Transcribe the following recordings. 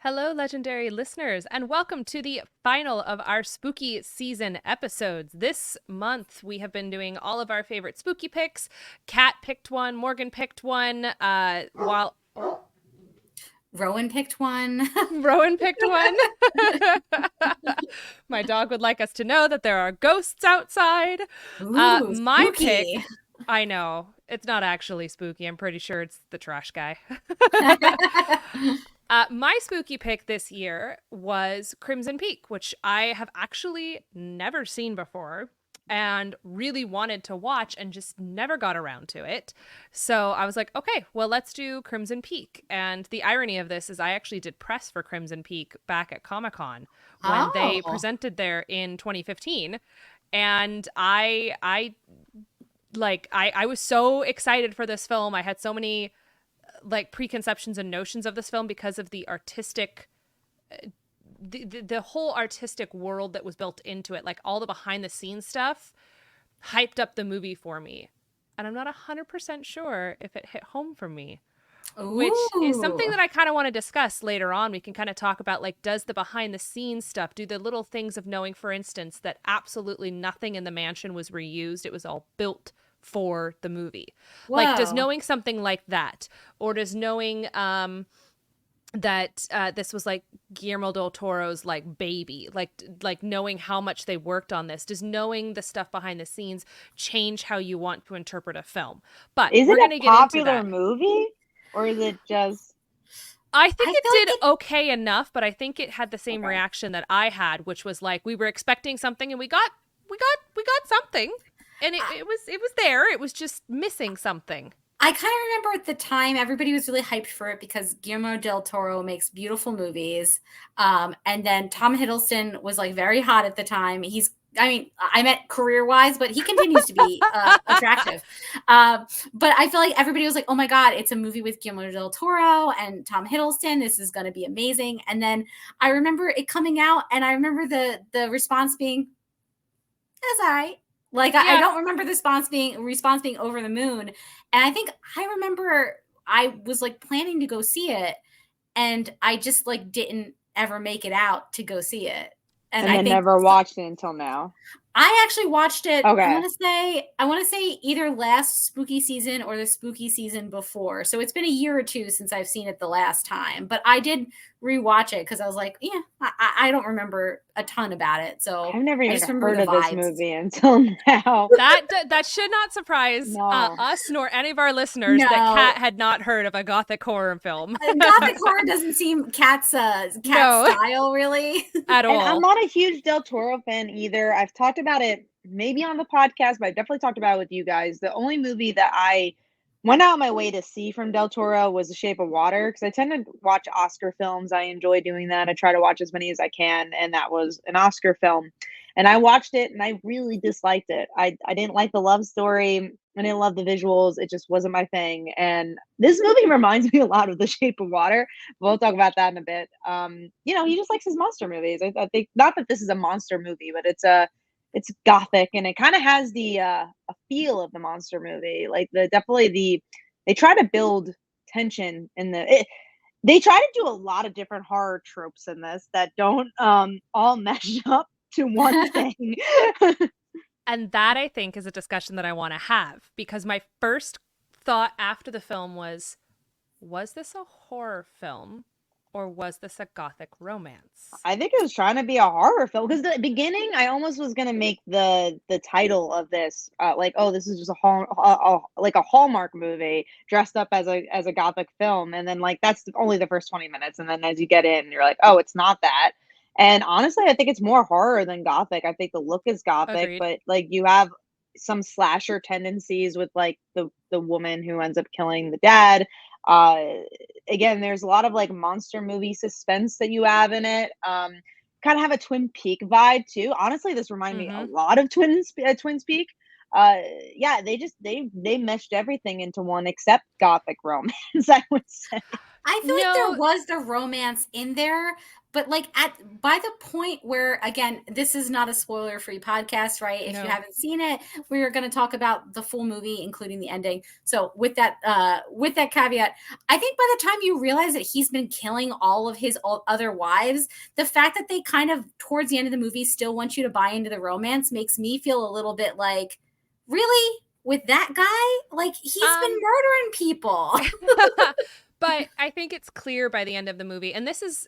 Hello, legendary listeners, and welcome to the final of our spooky season episodes. This month, we have been doing all of our favorite spooky picks. Kat picked one, Morgan picked one, while Rowan picked one. Rowan picked one. My dog would like us to know that there are ghosts outside. Ooh, My spooky. pick, I know, it's not actually spooky. I'm pretty sure it's the trash guy. My spooky pick this year was Crimson Peak, which I have actually never seen before and really wanted to watch and just never got around to it. So I was like, okay, well, let's do Crimson Peak. And the irony of this is I actually did press for Crimson Peak back at Comic-Con when they Oh, presented there in 2015. And I was so excited for this film. I had so many like preconceptions and notions of this film because of the artistic the whole artistic world that was built into it, like all the behind the scenes stuff hyped up the movie for me, and I'm not 100% sure if it hit home for me, which is something ooh. that I kind of want to discuss later on. We can kind of talk about, like, does the behind the scenes stuff, do the little things of knowing, for instance, that absolutely nothing in the mansion was reused, it was all built for the movie. Like, does Whoa. knowing something like that, or does knowing that this was like Guillermo del Toro's like baby, like knowing how much they worked on this, does knowing the stuff behind the scenes change how you want to interpret a film? But Is it we're a gonna get into popular that. movie or is it just I think I it feel did like okay enough, but I think it had the same okay? reaction that I had, which was like we were expecting something and we got something, and it was there. It was just missing something. I kind of remember at the time everybody was really hyped for it because Guillermo del Toro makes beautiful movies. And then Tom Hiddleston was like very hot at the time. I meant career wise, but he continues to be attractive. But I feel like everybody was like, oh my God, it's a movie with Guillermo del Toro and Tom Hiddleston. This is going to be amazing. And then I remember it coming out, and I remember the response being, that's all right. Like I Yeah, don't remember the response being over the moon. And I think I remember I was like planning to go see it, and I just like didn't ever make it out to go see it. And And I then think never watched it until now. I actually watched it. I Okay. want to say either last spooky season or the spooky season before. So it's been a year or two since I've seen it the last time. But I did rewatch it because I was like, yeah, I don't remember a ton about it. So I've never I even just remember heard the of this vibes. movie until now. that should not surprise No. us nor any of our listeners that Kat No, had not heard of a gothic horror film. Gothic horror doesn't seem Cat's No, style, really. at And I'm all. not a huge Del Toro fan either. I've talked about it maybe on the podcast, but I definitely talked about it with you guys. The only movie that I went out of my way to see from Del Toro was The Shape of Water because I tend to watch Oscar films. I enjoy doing that. I try to watch as many as I can, and that was an Oscar film. And I watched it and I really disliked it. I didn't like the love story. I didn't love the visuals. It just wasn't my thing. And this movie reminds me a lot of The Shape of Water. We'll talk about that in a bit. He just likes his monster movies. I think not that this is a monster movie, but it's gothic and it kind of has the a feel of the monster movie. Like they try to build tension in they try to do a lot of different horror tropes in this that don't all mesh up to one thing. And that, I think, is a discussion that I want to have, because my first thought after the film was this a horror film or was this a gothic romance? I think it was trying to be a horror film because the beginning, I almost was gonna make the title of this like, oh, this is just like a Hallmark movie dressed up as a gothic film, and then like that's only the first 20 minutes, and then as you get in, you're like, oh, it's not that. And honestly, I think it's more horror than gothic. I think the look is gothic, Agreed. but like you have some slasher tendencies with like the woman who ends up killing the dad. uh Again, there's a lot of like monster movie suspense that you have in it. Kind of have a Twin Peak vibe too. Honestly, this reminded me a Mm-hmm. lot of Twin Peak. Yeah, they meshed everything into one except gothic romance, I would say. I feel like No, there was the romance in there, but like by the point where, again, this is not a spoiler-free podcast, right? If you no. haven't seen it, we're going to talk about the full movie, including the ending. So with that caveat, I think by the time you realize that he's been killing all of his other wives, the fact that they kind of towards the end of the movie still want you to buy into the romance makes me feel a little bit like, really? With that guy? Like, he's been murdering people. But I think it's clear by the end of the movie, and this is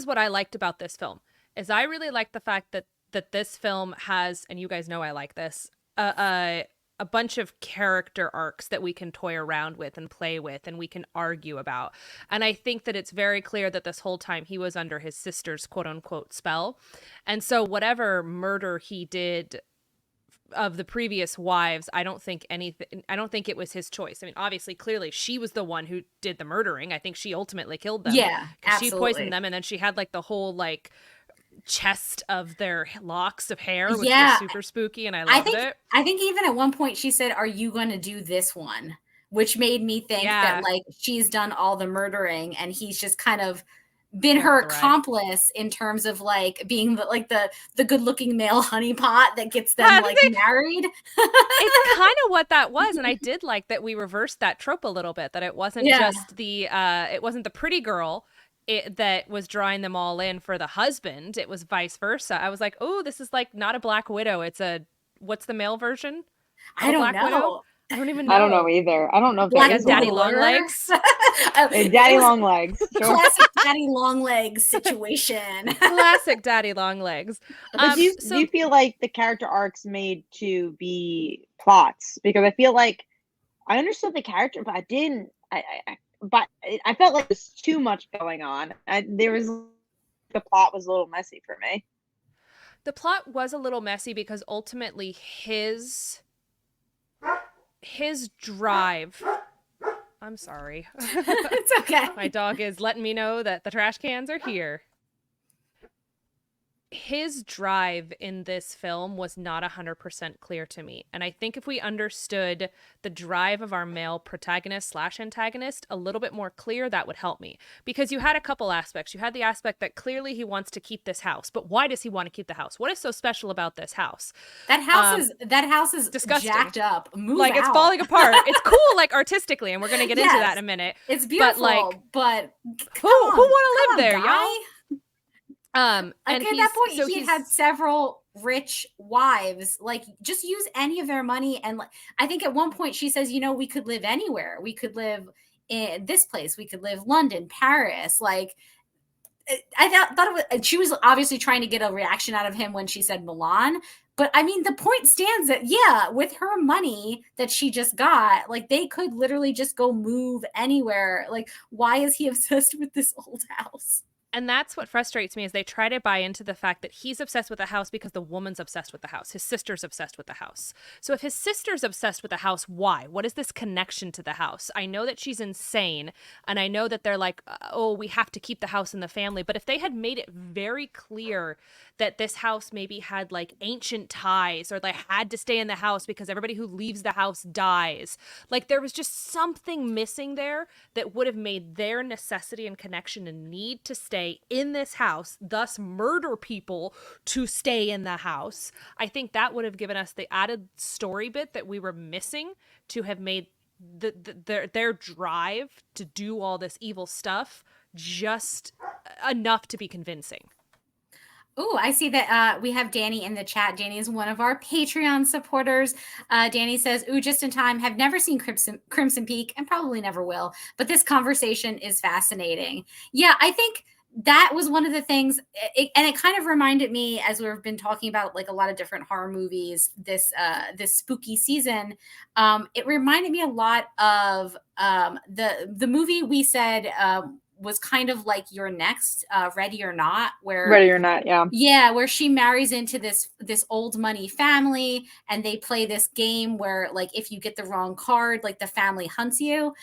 what I liked about this film, is I really like the fact that this film has, and you guys know I like this, a bunch of character arcs that we can toy around with and play with and we can argue about. And I think that it's very clear that this whole time he was under his sister's quote unquote spell. And so whatever murder he did of the previous wives, I don't think it was his choice. I mean, obviously, clearly she was the one who did the murdering. I think she ultimately killed them. Yeah, absolutely. She poisoned them, and then she had like the whole like chest of their locks of hair, which was super spooky, and I loved it. I think even at one point she said, "Are you going to do this one?" Which made me think that like she's done all the murdering and he's just kind of been her accomplice in terms of like being the good looking male honeypot that gets them like married. It's kind of what that was, and I did like that we reversed that trope a little bit, that it wasn't just it wasn't the pretty girl that was drawing them all in for the husband. It was vice versa. I was like, oh, this is like not a Black Widow. It's what's the male version? I don't know. Widow? I don't even know. I don't know either. I don't know if that is Daddy Long Legs. Daddy Long Legs. Sure. Classic Daddy Long Legs situation. Classic Daddy Long Legs. But do you feel like the character arcs made to be plots? Because I feel like I understood the character, but I didn't. But I felt like there's too much going on. The plot was a little messy for me. The plot was a little messy because ultimately his drive. I'm sorry. It's okay. My dog is letting me know that the trash cans are here. His drive in this film was not 100% clear to me. And I think if we understood the drive of our male protagonist / antagonist a little bit more clear, that would help me. Because you had a couple aspects. You had the aspect that clearly he wants to keep this house. But why does he want to keep the house? What is so special about this house? That house is disgusting. Jacked up. Move out. It's falling apart. It's cool, like artistically, and we're going to get into that in a minute. It's beautiful, but who want to live there, y'all? And at that point, he had several rich wives. Like, just use any of their money. And I think at one point she says, we could live anywhere. We could live in this place. We could live London, Paris. Like, I thought she was obviously trying to get a reaction out of him when she said Milan. But I mean, the point stands that, with her money that she just got, like, they could literally just go move anywhere. Like, why is he obsessed with this old house? And that's what frustrates me, is they try to buy into the fact that he's obsessed with the house because the woman's obsessed with the house. His sister's obsessed with the house. So if his sister's obsessed with the house, why? What is this connection to the house? I know that she's insane, and I know that they're like, oh, we have to keep the house in the family. But if they had made it very clear that this house maybe had like ancient ties, or they had to stay in the house because everybody who leaves the house dies, like there was just something missing there that would have made their necessity and connection and need to stay in this house, thus murder people to stay in the house. I think that would have given us the added story bit that we were missing to have made their drive to do all this evil stuff just enough to be convincing. Oh, I see that we have Danny in the chat. Danny is one of our Patreon supporters. Danny says, ooh, just in time. Have never seen Crimson Peak and probably never will. But this conversation is fascinating. Yeah, I think that was one of the things. And it kind of reminded me, as we've been talking about like a lot of different horror movies this spooky season. It reminded me a lot of the movie we said was kind of like Your Next, Ready or Not, where she marries into this old money family, and they play this game where like if you get the wrong card, like the family hunts you,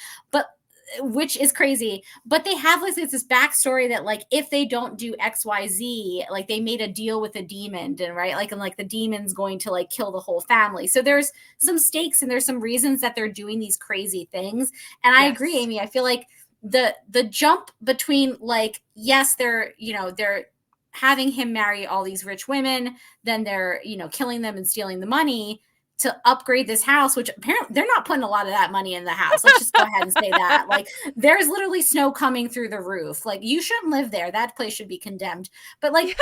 which is crazy. But they have like this backstory that like if they don't do XYZ, like they made a deal with a demon, and the demon's going to like kill the whole family. So there's some stakes and there's some reasons that they're doing these crazy things. And I agree, Amy. I feel like the jump between like, yes, they're having him marry all these rich women, then they're killing them and stealing the money to upgrade this house, which apparently they're not putting a lot of that money in the house. Let's just go ahead and say that. Like, there's literally snow coming through the roof. Like, you shouldn't live there. That place should be condemned. But like,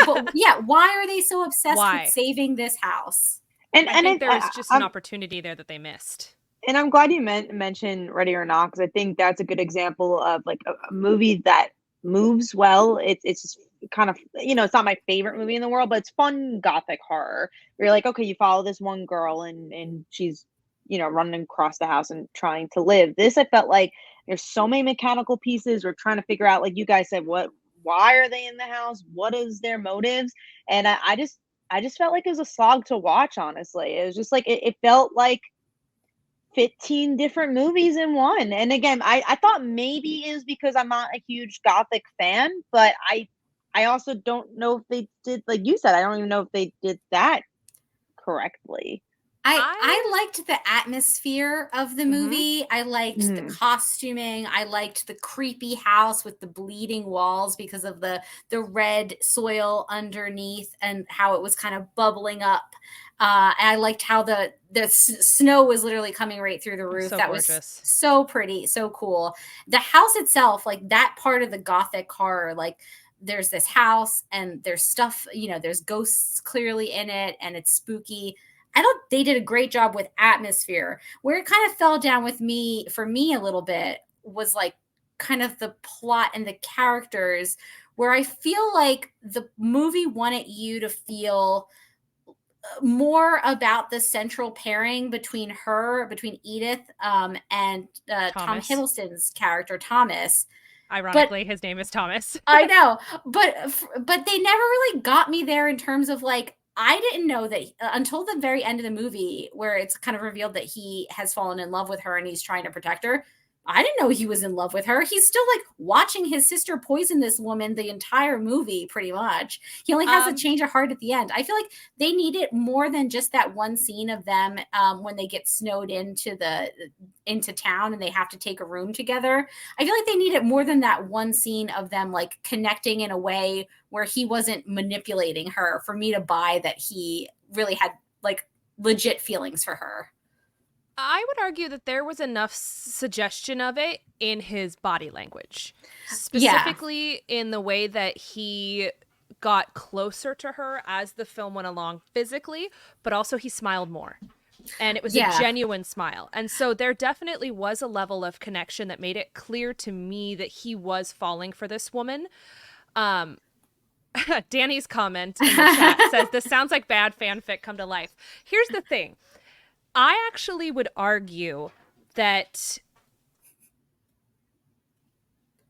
why are they so obsessed with saving this house? And I think there was just an opportunity there that they missed. And I'm glad you mentioned Ready or Not, because I think that's a good example of like a movie that moves well. It's just kind of, it's not my favorite movie in the world, but it's fun Gothic horror. Where you're like, okay, you follow this one girl and she's, running across the house and trying to live. This, I felt like there's so many mechanical pieces. We're trying to figure out, like you guys said, why are they in the house? What is their motives? And I just felt like it was a slog to watch, honestly. It was just like, it felt like 15 different movies in one. And again, I thought maybe it was because I'm not a huge Gothic fan, but I also don't know if they did, like you said, I don't even know if they did that correctly. I liked the atmosphere of the movie. I liked the costuming. I liked the creepy house with the bleeding walls because of the red soil underneath and how it was kind of bubbling up. I liked how the snow was literally coming right through the roof. So that gorgeous. Was so pretty, so cool. The house itself, like that part of the Gothic horror, like there's this house and there's stuff, there's ghosts clearly in it and it's spooky. I thought they did a great job with atmosphere. Where it kind of fell down for me a little bit was like kind of the plot and the characters, where I feel like the movie wanted you to feel more about the central pairing between Edith and Tom Hiddleston's character, Thomas. Ironically, his name is Thomas. I know, but they never really got me there in terms of like, I didn't know that until the very end of the movie, where it's kind of revealed that he has fallen in love with her and he's trying to protect her. I didn't know he was in love with her. He's still like watching his sister poison this woman the entire movie, pretty much. He only has a change of heart at the end. I feel like they needed more than just that one scene of them when they get snowed into town and they have to take a room together. I feel like they needed more than that one scene of them like connecting in a way where he wasn't manipulating her for me to buy that he really had like legit feelings for her. I would argue that there was enough suggestion of it in his body language, specifically in the way that he got closer to her as the film went along physically, but also he smiled more. And it was a genuine smile. And so there definitely was a level of connection that made it clear to me that he was falling for this woman. Danny's comment in the chat says, "This sounds like bad fanfic come to life." Here's the thing. I actually would argue that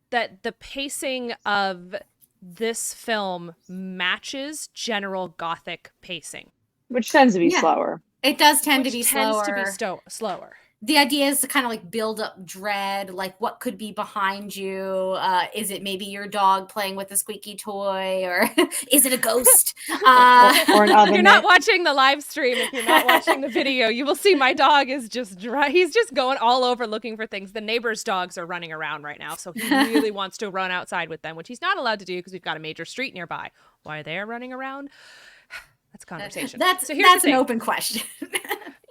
the pacing of this film matches general Gothic pacing. Which tends to be slower. It does tend to be slower. The idea is to kind of like build up dread, like what could be behind you? Is it maybe your dog playing with a squeaky toy, or is it a ghost? Or an oven. You're not watching the live stream. If you're not watching the video, you will see my dog is just dry. He's just going all over looking for things. The neighbors' dogs are running around right now, so he really wants to run outside with them, which he's not allowed to do because we've got a major street nearby. Why they're running around? That's a conversation. That's an open question.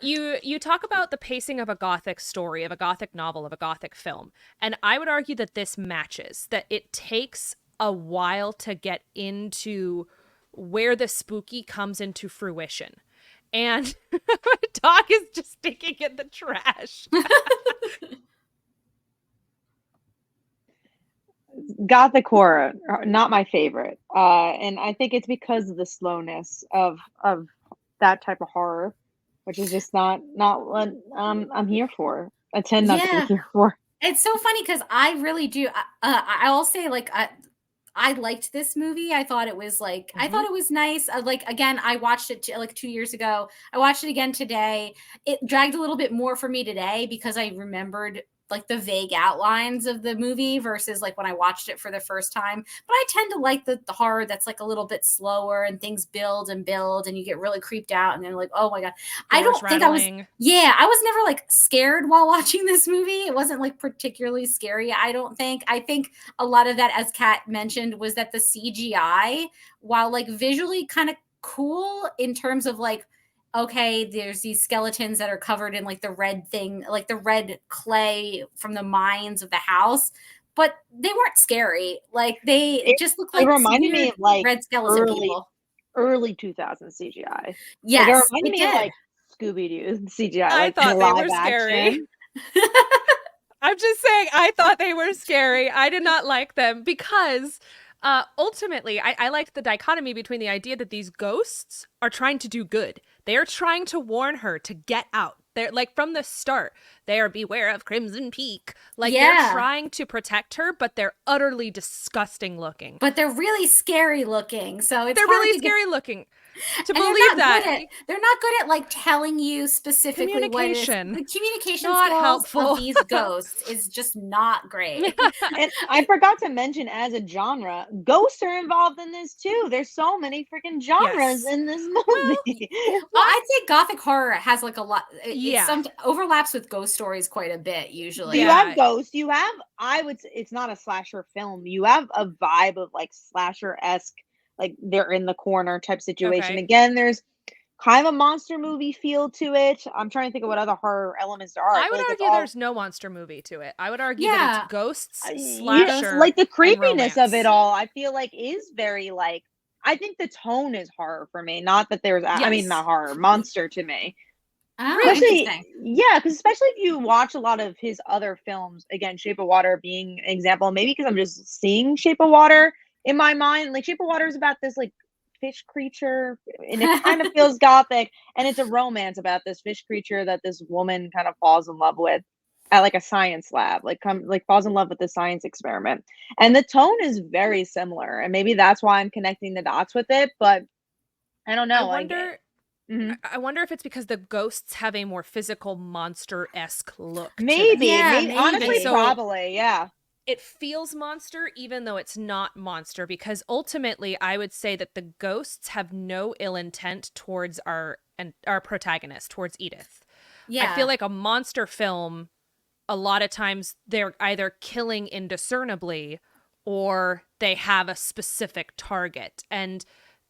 You talk about the pacing of a Gothic story, of a Gothic novel, of a Gothic film. And I would argue that this matches, that it takes a while to get into where the spooky comes into fruition. And my dog is just sticking in the trash. Gothic horror, not my favorite. And I think it's because of the slowness of that type of horror, which is just not what I'm here for. I tend not to be here for. It's so funny because I really do. I'll say like I liked this movie. I thought it was like I thought it was nice. Like again, I watched it like 2 years ago. I watched it again today. It dragged a little bit more for me today because I remembered like the vague outlines of the movie versus like when I watched it for the first time. But I tend to like the horror that's like a little bit slower and things build and build and you get really creeped out and then like, oh my God. I Doors don't think I was, rattling. yeah, I was never like scared while watching this movie. It wasn't like particularly scary, I don't think. I think a lot of that, as Kat mentioned, was that the CGI, while like visually kind of cool in terms of like, okay, there's these skeletons that are covered in like the red thing, like the red clay from the mines of the house, but they weren't scary. Like they just looked It like reminded me weird of like red skeleton people. early 2000s CGI. Like it Yes, reminded it me of did. like Scooby-Doo CGI, I like thought they were live scary. action. I'm just saying, I thought they were scary. I did not like them because ultimately, I liked the dichotomy between the idea that these ghosts are trying to do good. They are trying to warn her to get out. They're like from the start, they are beware of Crimson Peak. Like they're trying to protect her, but they're utterly disgusting looking. But they're really scary looking. So it's they're hard really to scary looking. To and believe that they're not good at like telling you specifically what it is. communication. The communication Not skills helpful. of these ghosts is just not great. And I forgot to mention, as a genre, ghosts are involved in this too. There's so many freaking genres in this movie. Well, I'd say Gothic horror has like a lot. Yeah. It's some overlaps with ghost stories quite a bit usually. You have ghosts. You have, I would say, it's not a slasher film. You have a vibe of like slasher-esque, like they're in the corner type situation. Okay. Again, there's kind of a monster movie feel to it. I'm trying to think of what other horror elements there are. I would like argue there's no monster movie to it. I would argue that it's ghosts, slasher, like the and creepiness of it romance. all. I feel like is very like. I think the tone is horror for me. Not that there's, I mean, not horror, monster to me. Oh, Especially, interesting. yeah, because especially if you watch a lot of his other films, again, Shape of Water being an example, maybe because I'm just seeing Shape of Water in my mind. Like Shape of Water is about this like fish creature, and it kind of feels gothic, and it's a romance about this fish creature that this woman kind of falls in love with at like a science lab, like falls in love with the science experiment. And the tone is very similar, and maybe that's why I'm connecting the dots with it, but I don't know. I wonder if it's because the ghosts have a more physical monster-esque look. Maybe, maybe. honestly, so probably, yeah. It feels monster even though it's not monster, because ultimately I would say that the ghosts have no ill intent towards our protagonist, towards Edith. Yeah. I feel like a monster film, a lot of times they're either killing indiscernibly or they have a specific target. And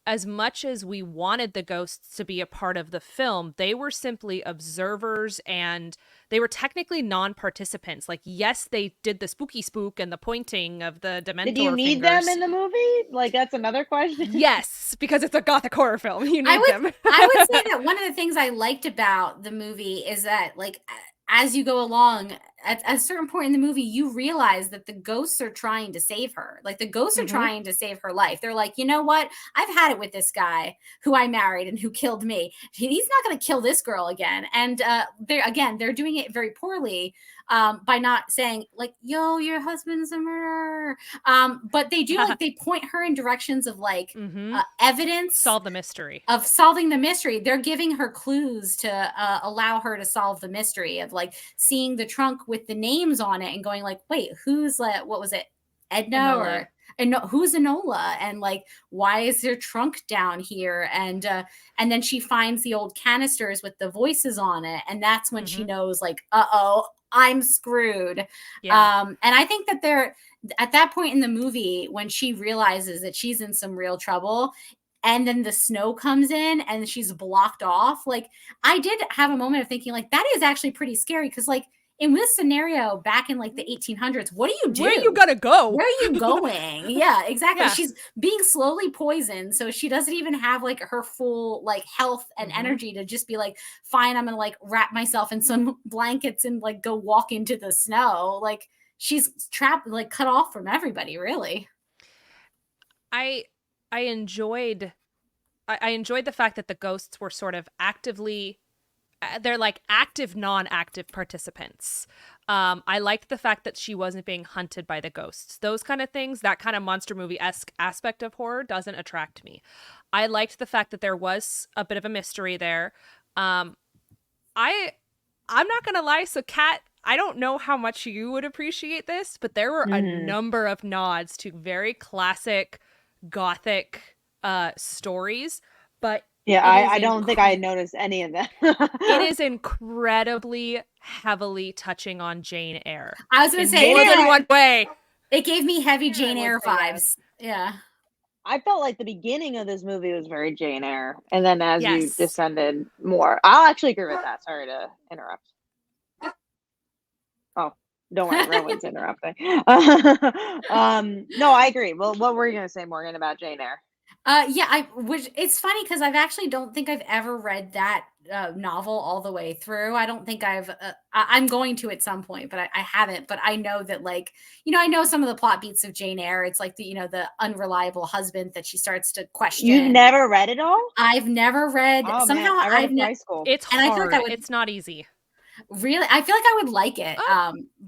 as much as we wanted the ghosts to be a part of the film, they were simply observers and they were technically non-participants. Like, yes, they did the spooky spook and the pointing of the Dementor Did you need fingers. them in the movie? Like, that's another question. Yes, because it's a Gothic horror film. You need them. I would say that one of the things I liked about the movie is that, like, as you go along, at a certain point in the movie, you realize that the ghosts are trying to save her. Like the ghosts are trying to save her life. They're like, you know what? I've had it with this guy who I married and who killed me. He's not going to kill this girl again. And they're doing it very poorly by not saying like, yo, your husband's a murderer. But they do like, they point her in directions of like evidence. Solve the mystery. Of solving the mystery. They're giving her clues to allow her to solve the mystery of like seeing the trunk with the names on it and going like, wait, who's like, what was it? Edna Enola. or who's Enola? And like, why is their trunk down here? And then she finds the old canisters with the voices on it. And that's when she knows like, uh-oh, I'm screwed. Yeah. And I think that they're at that point in the movie, when she realizes that she's in some real trouble, and then the snow comes in and she's blocked off. Like I did have a moment of thinking like, that is actually pretty scary. Cause like in this scenario back in like the 1800s, what do you do? Where are you gonna go? Where are you going? Yeah, exactly. Yeah. She's being slowly poisoned. So she doesn't even have like her full like health and energy to just be like, fine, I'm gonna like wrap myself in some blankets and like go walk into the snow. Like she's trapped, like cut off from everybody, really. I enjoyed the fact that the ghosts were sort of actively, they're like active, non-active participants. I liked the fact that she wasn't being hunted by the ghosts. Those kind of things, that kind of monster movie-esque aspect of horror doesn't attract me. I liked the fact that there was a bit of a mystery there. I'm not gonna lie. So, Kat, I don't know how much you would appreciate this, but there were a number of nods to very classic Gothic stories, but Yeah, I don't think I noticed any of that. it is incredibly heavily touching on Jane Eyre. I was going to say, more than one way. It gave me heavy Jane I Eyre would say vibes. Yeah. I felt like the beginning of this movie was very Jane Eyre, and then as you Yes. descended more, I'll actually agree with that. Sorry to interrupt. Oh, don't worry, Rowan's interrupting. No, I agree. Well, what were you going to say, Morgan, about Jane Eyre? Which it's funny because I've actually don't think I've ever read that novel all the way through. I don't think I'm going to at some point, but I haven't. But I know that, like, I know some of the plot beats of Jane Eyre. It's like the unreliable husband that she starts to question. You've never read it all? I've never read. Oh, Somehow man, I read I've it in high school. It's hard. I feel like it's not easy. Really, I feel like I would like it.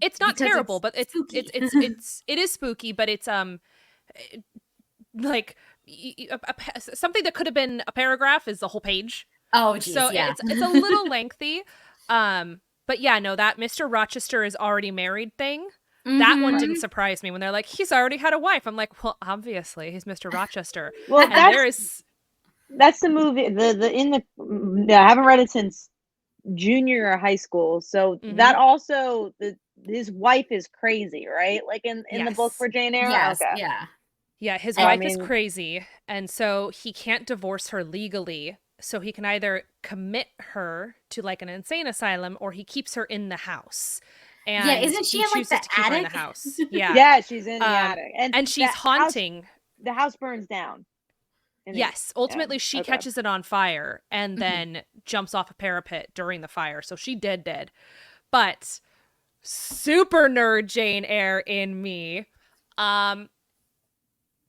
It's not terrible, but it is spooky, but it's like something that could have been a paragraph is the whole page. Oh, geez, so yeah. it's a little lengthy. But yeah, no, that Mr. Rochester is already married thing. That one didn't surprise me when they're like, he's already had a wife. I'm like, well, obviously he's Mr. Rochester. Well, and that's the movie. I haven't read it since junior or high school. So that also his wife is crazy, right? Like in the book for Jane Eyre. Yes, okay. Yeah, his wife is crazy, and so he can't divorce her legally. So he can either commit her to like an insane asylum, or he keeps her in the house. And isn't she in like the attic? In the house. Yeah, she's in the attic, and she's haunting. The house burns down. Yes, ultimately she catches it on fire and then jumps off a parapet during the fire. So she dead. But super nerd Jane Eyre in me.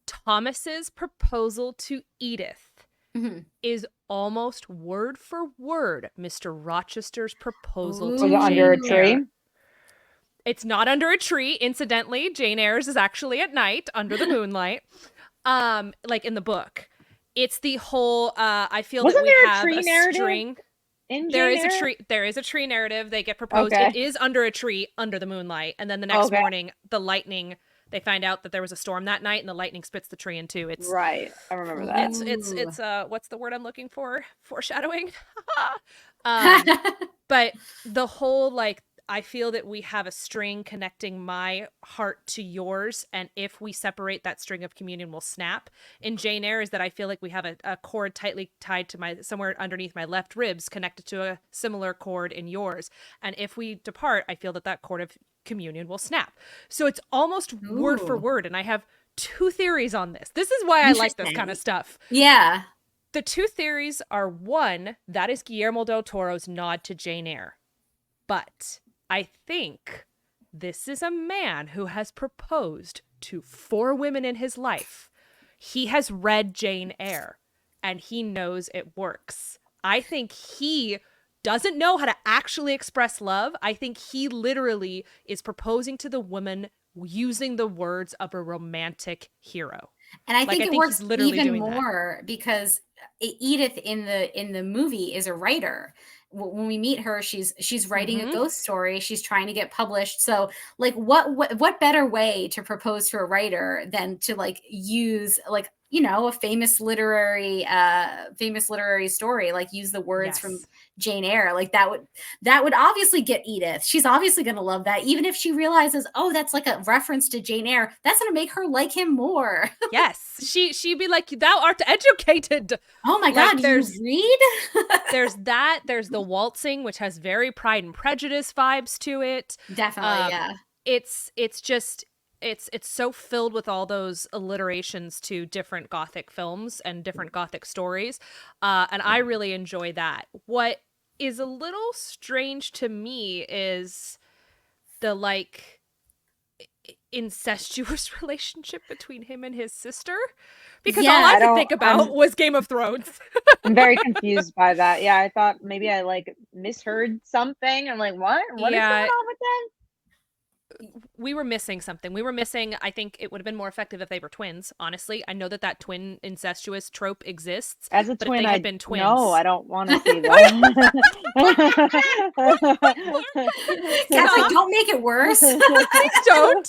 Thomas's proposal to Edith is almost word for word Mr. Rochester's proposal to Jane under a tree. Eyre. It's not under a tree. Incidentally, Jane Eyre's is actually at night under the moonlight. Like in the book. It's the whole I feel that we have a string. There is a tree narrative. They get proposed. Okay. It is under a tree under the moonlight. And then the next morning, the lightning, they find out that there was a storm that night and the lightning splits the tree in two. It's right. I remember that. It's what's the word I'm looking for? Foreshadowing. But the whole like I feel that we have a string connecting my heart to yours, and if we separate, that string of communion will snap. In Jane Eyre is that I feel like we have a cord tightly tied to somewhere underneath my left ribs, connected to a similar cord in yours. And if we depart, I feel that cord of communion will snap. So it's almost word for word, and I have two theories on this. This is why I like this kind of stuff. Yeah. The two theories are, one, that is Guillermo del Toro's nod to Jane Eyre. But I think this is a man who has proposed to 4 women in his life. He has read Jane Eyre, and he knows it works. I think he doesn't know how to actually express love. I think he literally is proposing to the woman using the words of a romantic hero. And I think it works even more because Edith in the movie is a writer. When we meet her, she's writing a ghost story. She's trying to get published. So like what better way to propose to a writer than to like use like, a famous literary story, like use the words from Jane Eyre. Like that would obviously get Edith. She's obviously going to love that. Even if she realizes, oh, that's like a reference to Jane Eyre, that's going to make her like him more. Yes. She'd be like, thou art educated. Oh my God. You read? There's that. There's the waltzing, which has very Pride and Prejudice vibes to it. Definitely. Yeah. It's just, it's so filled with all those alliterations to different Gothic films and different Gothic stories. And I really enjoy that. What is a little strange to me is the like incestuous relationship between him and his sister, because all I could think about was Game of Thrones. I'm very confused by that. Yeah, I thought maybe I like misheard something. I'm like, what is going on with them? we were missing something. We were missing, I think it would have been more effective if they were twins, honestly. I know that that twin incestuous trope exists, As a but if twin, they had I been no, I twins. don't want to see that. Cat's like, Stop. don't make it worse. Please don't.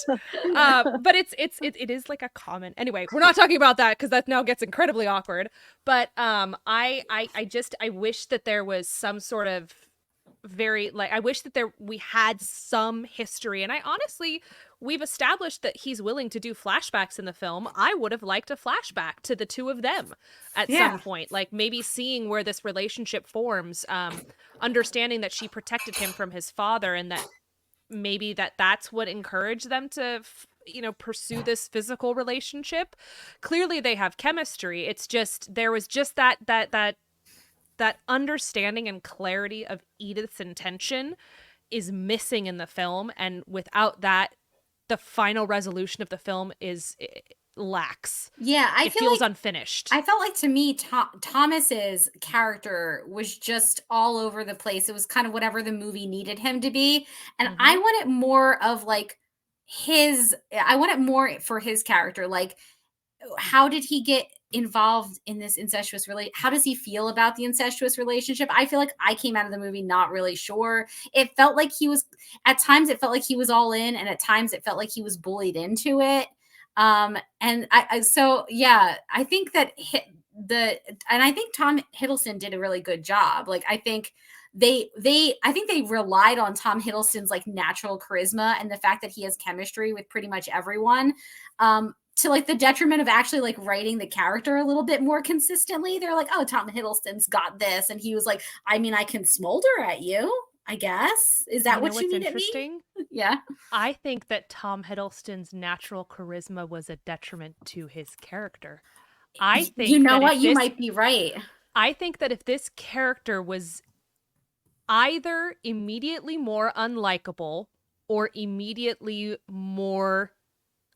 But it is like a common. Anyway, we're not talking about that because that now gets incredibly awkward. But I wish that there was some sort of very like I wish that we had some history. And I honestly, we've established that he's willing to do flashbacks in the film. I would have liked a flashback to the two of them at some point, like maybe seeing where this relationship forms, understanding that she protected him from his father, and that maybe that's what encouraged them to pursue this physical relationship. Clearly they have chemistry. It's just there was just that understanding and clarity of Edith's intention is missing in the film, and without that, the final resolution of the film lacks. Yeah, It feels unfinished. I felt like, to me, Thomas's character was just all over the place. It was kind of whatever the movie needed him to be, and I wanted more of like I wanted more for his character. Like, how did he get involved in this incestuous relationship? How does he feel about the incestuous relationship? I feel like I came out of the movie not really sure. It felt like at times it felt like he was all in, and at times it felt like he was bullied into it. And so yeah, I think that I think Tom Hiddleston did a really good job. Like, I think I think they relied on Tom Hiddleston's like natural charisma and the fact that he has chemistry with pretty much everyone. To like the detriment of actually like writing the character a little bit more consistently. They're like, oh, Tom Hiddleston's got this. And he was like, I mean, I can smolder at you, I guess. Is that what you need at me? Yeah. I think that Tom Hiddleston's natural charisma was a detriment to his character. I think you know what? You might be right. I think that if this character was either immediately more unlikable or immediately more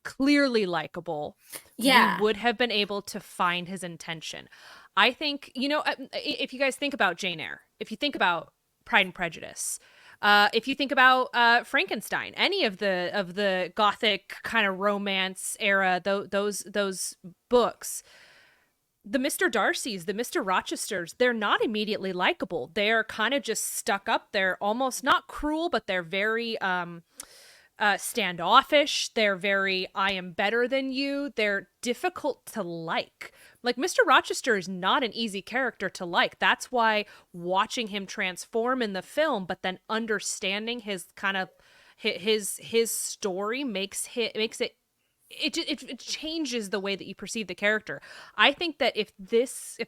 clearly likable, we would have been able to find his intention. I think, if you guys think about Jane Eyre, if you think about Pride and Prejudice, if you think about Frankenstein, any of the Gothic kind of romance era, those books, the Mr. Darcys, the Mr. Rochesters, they're not immediately likable. They're kind of just stuck up. They're almost not cruel, but they're very standoffish. They're very, I am better than you. They're difficult to like. Like, Mr. Rochester is not an easy character to like. That's why watching him transform in the film, but then understanding his kind of his story makes it changes the way that you perceive the character. I think that if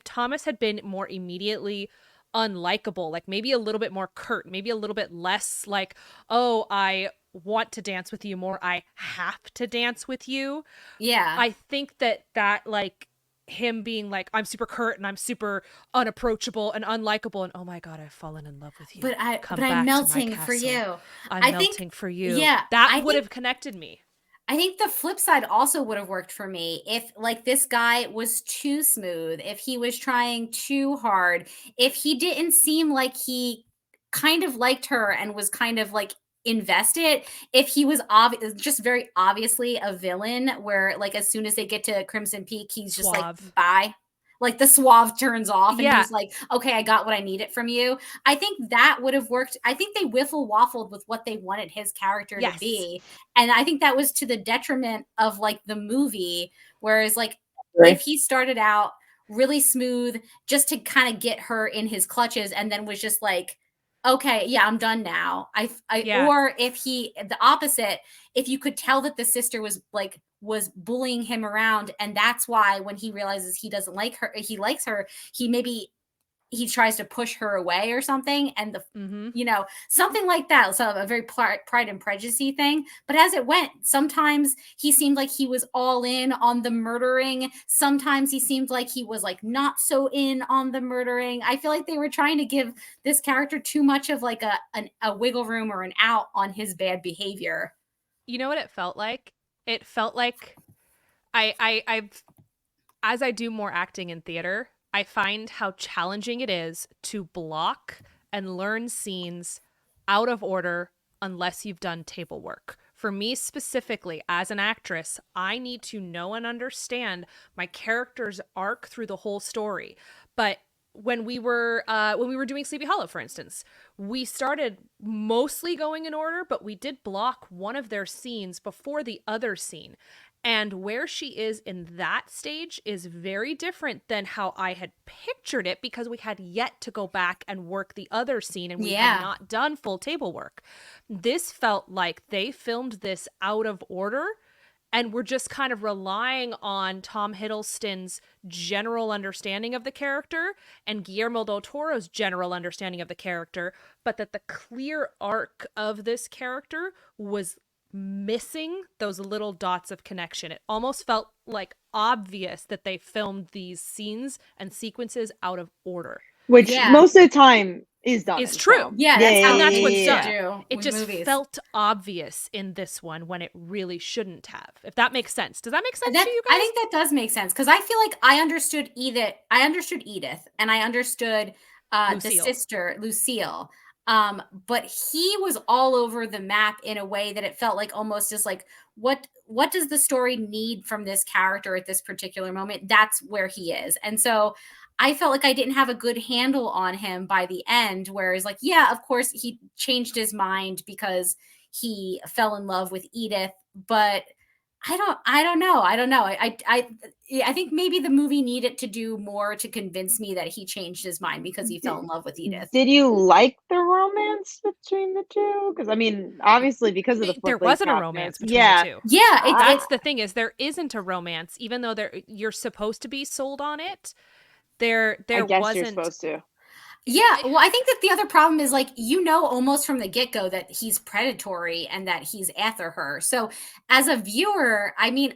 Thomas had been more immediately unlikable, like maybe a little bit more curt, maybe a little bit less like, oh, I want to dance with you, more I have to dance with you. Yeah. I think that like him being like, I'm super curt and I'm super unapproachable and unlikable, and oh my god, I've fallen in love with you. But I'm melting for you. I'm melting for you. Yeah. That would have connected me. I think the flip side also would have worked for me if like this guy was too smooth, if he was trying too hard, if he didn't seem like he kind of liked her and was kind of like invested, if he was just very obviously a villain where like as soon as they get to Crimson Peak, he's just Suave. like, bye. Like the suave turns off and he's like, okay, I got what I needed from you. I think that would have worked. I think they wiffle waffled with what they wanted his character to be. And I think that was to the detriment of like the movie. Whereas like if he started out really smooth just to kind of get her in his clutches and then was just like, okay, yeah, I'm done now. Or if the opposite, if you could tell that the sister was bullying him around, and that's why when he realizes he doesn't like her, he likes her, he tries to push her away or something, and something like that. So a very Pride and Prejudice thing. But as it went, sometimes he seemed like he was all in on the murdering. Sometimes he seemed like he was like not so in on the murdering. I feel like they were trying to give this character too much of like a wiggle room or an out on his bad behavior. You know what it felt like? It felt like I've as I do more acting in theater, I find how challenging it is to block and learn scenes out of order unless you've done table work For me specifically, as an actress, I need to know and understand my character's arc through the whole story. But when we were doing Sleepy Hollow, for instance, we started mostly going in order, but we did block one of their scenes before the other scene. And where she is in that stage is very different than how I had pictured it, because we had yet to go back and work the other scene, and we had not done full table work. This felt like they filmed this out of order, and we're just kind of relying on Tom Hiddleston's general understanding of the character and Guillermo del Toro's general understanding of the character, but that the clear arc of this character was missing those little dots of connection. It almost felt like obvious that they filmed these scenes and sequences out of order. Which most of the time is done. It's true. Yeah, that's what's done. Do it just movies. Felt obvious in this one when it really shouldn't have. If that makes sense. Does that make sense to you guys? I think that does make sense, because I feel like I understood Edith, and I understood the sister, Lucille. But he was all over the map in a way that it felt like almost just like, what does the story need from this character at this particular moment? That's where he is. And so I felt like I didn't have a good handle on him by the end, whereas like, yeah, of course he changed his mind because he fell in love with Edith, but I don't know. I think maybe the movie needed to do more to convince me that he changed his mind because he fell in love with Edith. Did you like the romance between the two? Because I mean, obviously, because of the there wasn't a romance between the two. Yeah, that's the thing, is there isn't a romance, even though you're supposed to be sold on it. There I guess wasn't. You're supposed to. Yeah, well, I think that the other problem is, like, almost from the get-go that he's predatory and that he's after her. So as a viewer, I mean,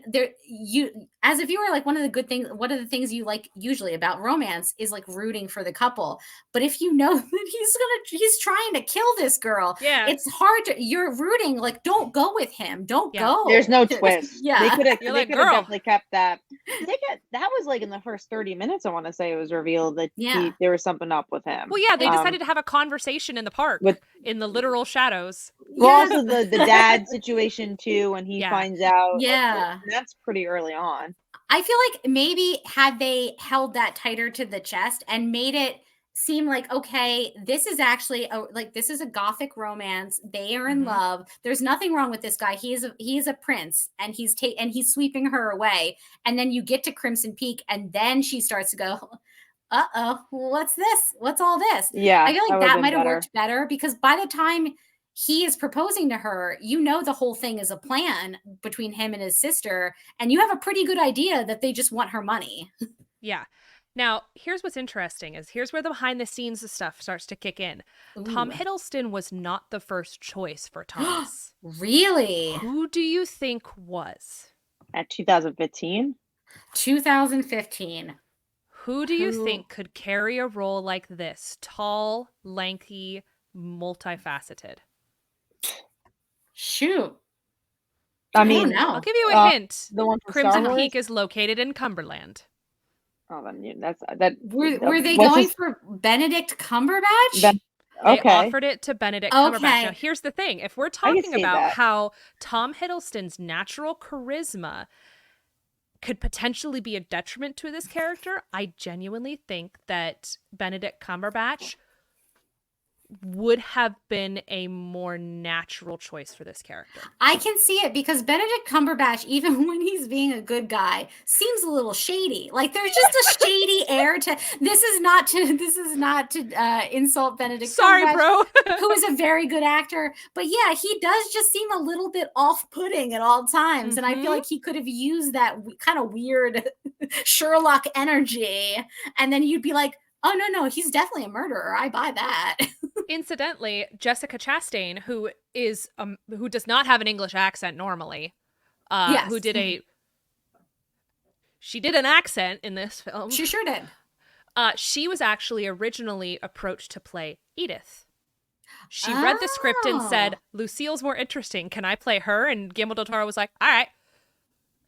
as a viewer, like, one of the things you like usually about romance is like rooting for the couple. But if you know that he's trying to kill this girl, it's hard you're rooting, like, don't go with him. Don't go. There's no twist. They could have definitely kept that. That was like in the first 30 minutes, I want to say it was revealed that there was something up with him. Well, yeah, they decided to have a conversation in the park in the literal shadows. Well, also the dad situation too, when he finds out. Yeah, that's pretty early on. I feel like maybe had they held that tighter to the chest and made it seem like, okay, this is actually this is a Gothic romance. They are in love. There's nothing wrong with this guy. He is a prince, and he's sweeping her away. And then you get to Crimson Peak, and then she starts to go, uh-oh, what's this? What's all this? Yeah, I feel like that might have worked better, because by the time he is proposing to her, the whole thing is a plan between him and his sister, and you have a pretty good idea that they just want her money. Yeah. Now, here's what's interesting here's where the behind the scenes stuff starts to kick in. Ooh. Tom Hiddleston was not the first choice for Thomas. Really? Who do you think was? At 2015? 2015. Who do you think could carry a role like this? Tall, lanky, multifaceted. Shoot. I mean, I'll give you a hint. The one from Crimson Peak is located in Cumberland. Oh, then that's that. Were they going for Benedict Cumberbatch? They offered it to Benedict Cumberbatch. Now, here's the thing. If we're talking about how Tom Hiddleston's natural charisma could potentially be a detriment to this character, I genuinely think that Benedict Cumberbatch would have been a more natural choice for this character. I can see it, because Benedict Cumberbatch, even when he's being a good guy, seems a little shady. Like, there's just a shady air to this is not to insult Benedict Cumberbatch, bro. Who is a very good actor. But yeah, he does just seem a little bit off-putting at all times. And I feel like he could have used that kind of weird Sherlock energy. And then you'd be like, oh, no, he's definitely a murderer. I buy that. Incidentally, Jessica Chastain, who does not have an English accent normally, who did she did an accent in this film. She sure did. She was actually originally approached to play Edith. She read the script and said, Lucille's more interesting. Can I play her? And Guillermo del Toro was like, all right.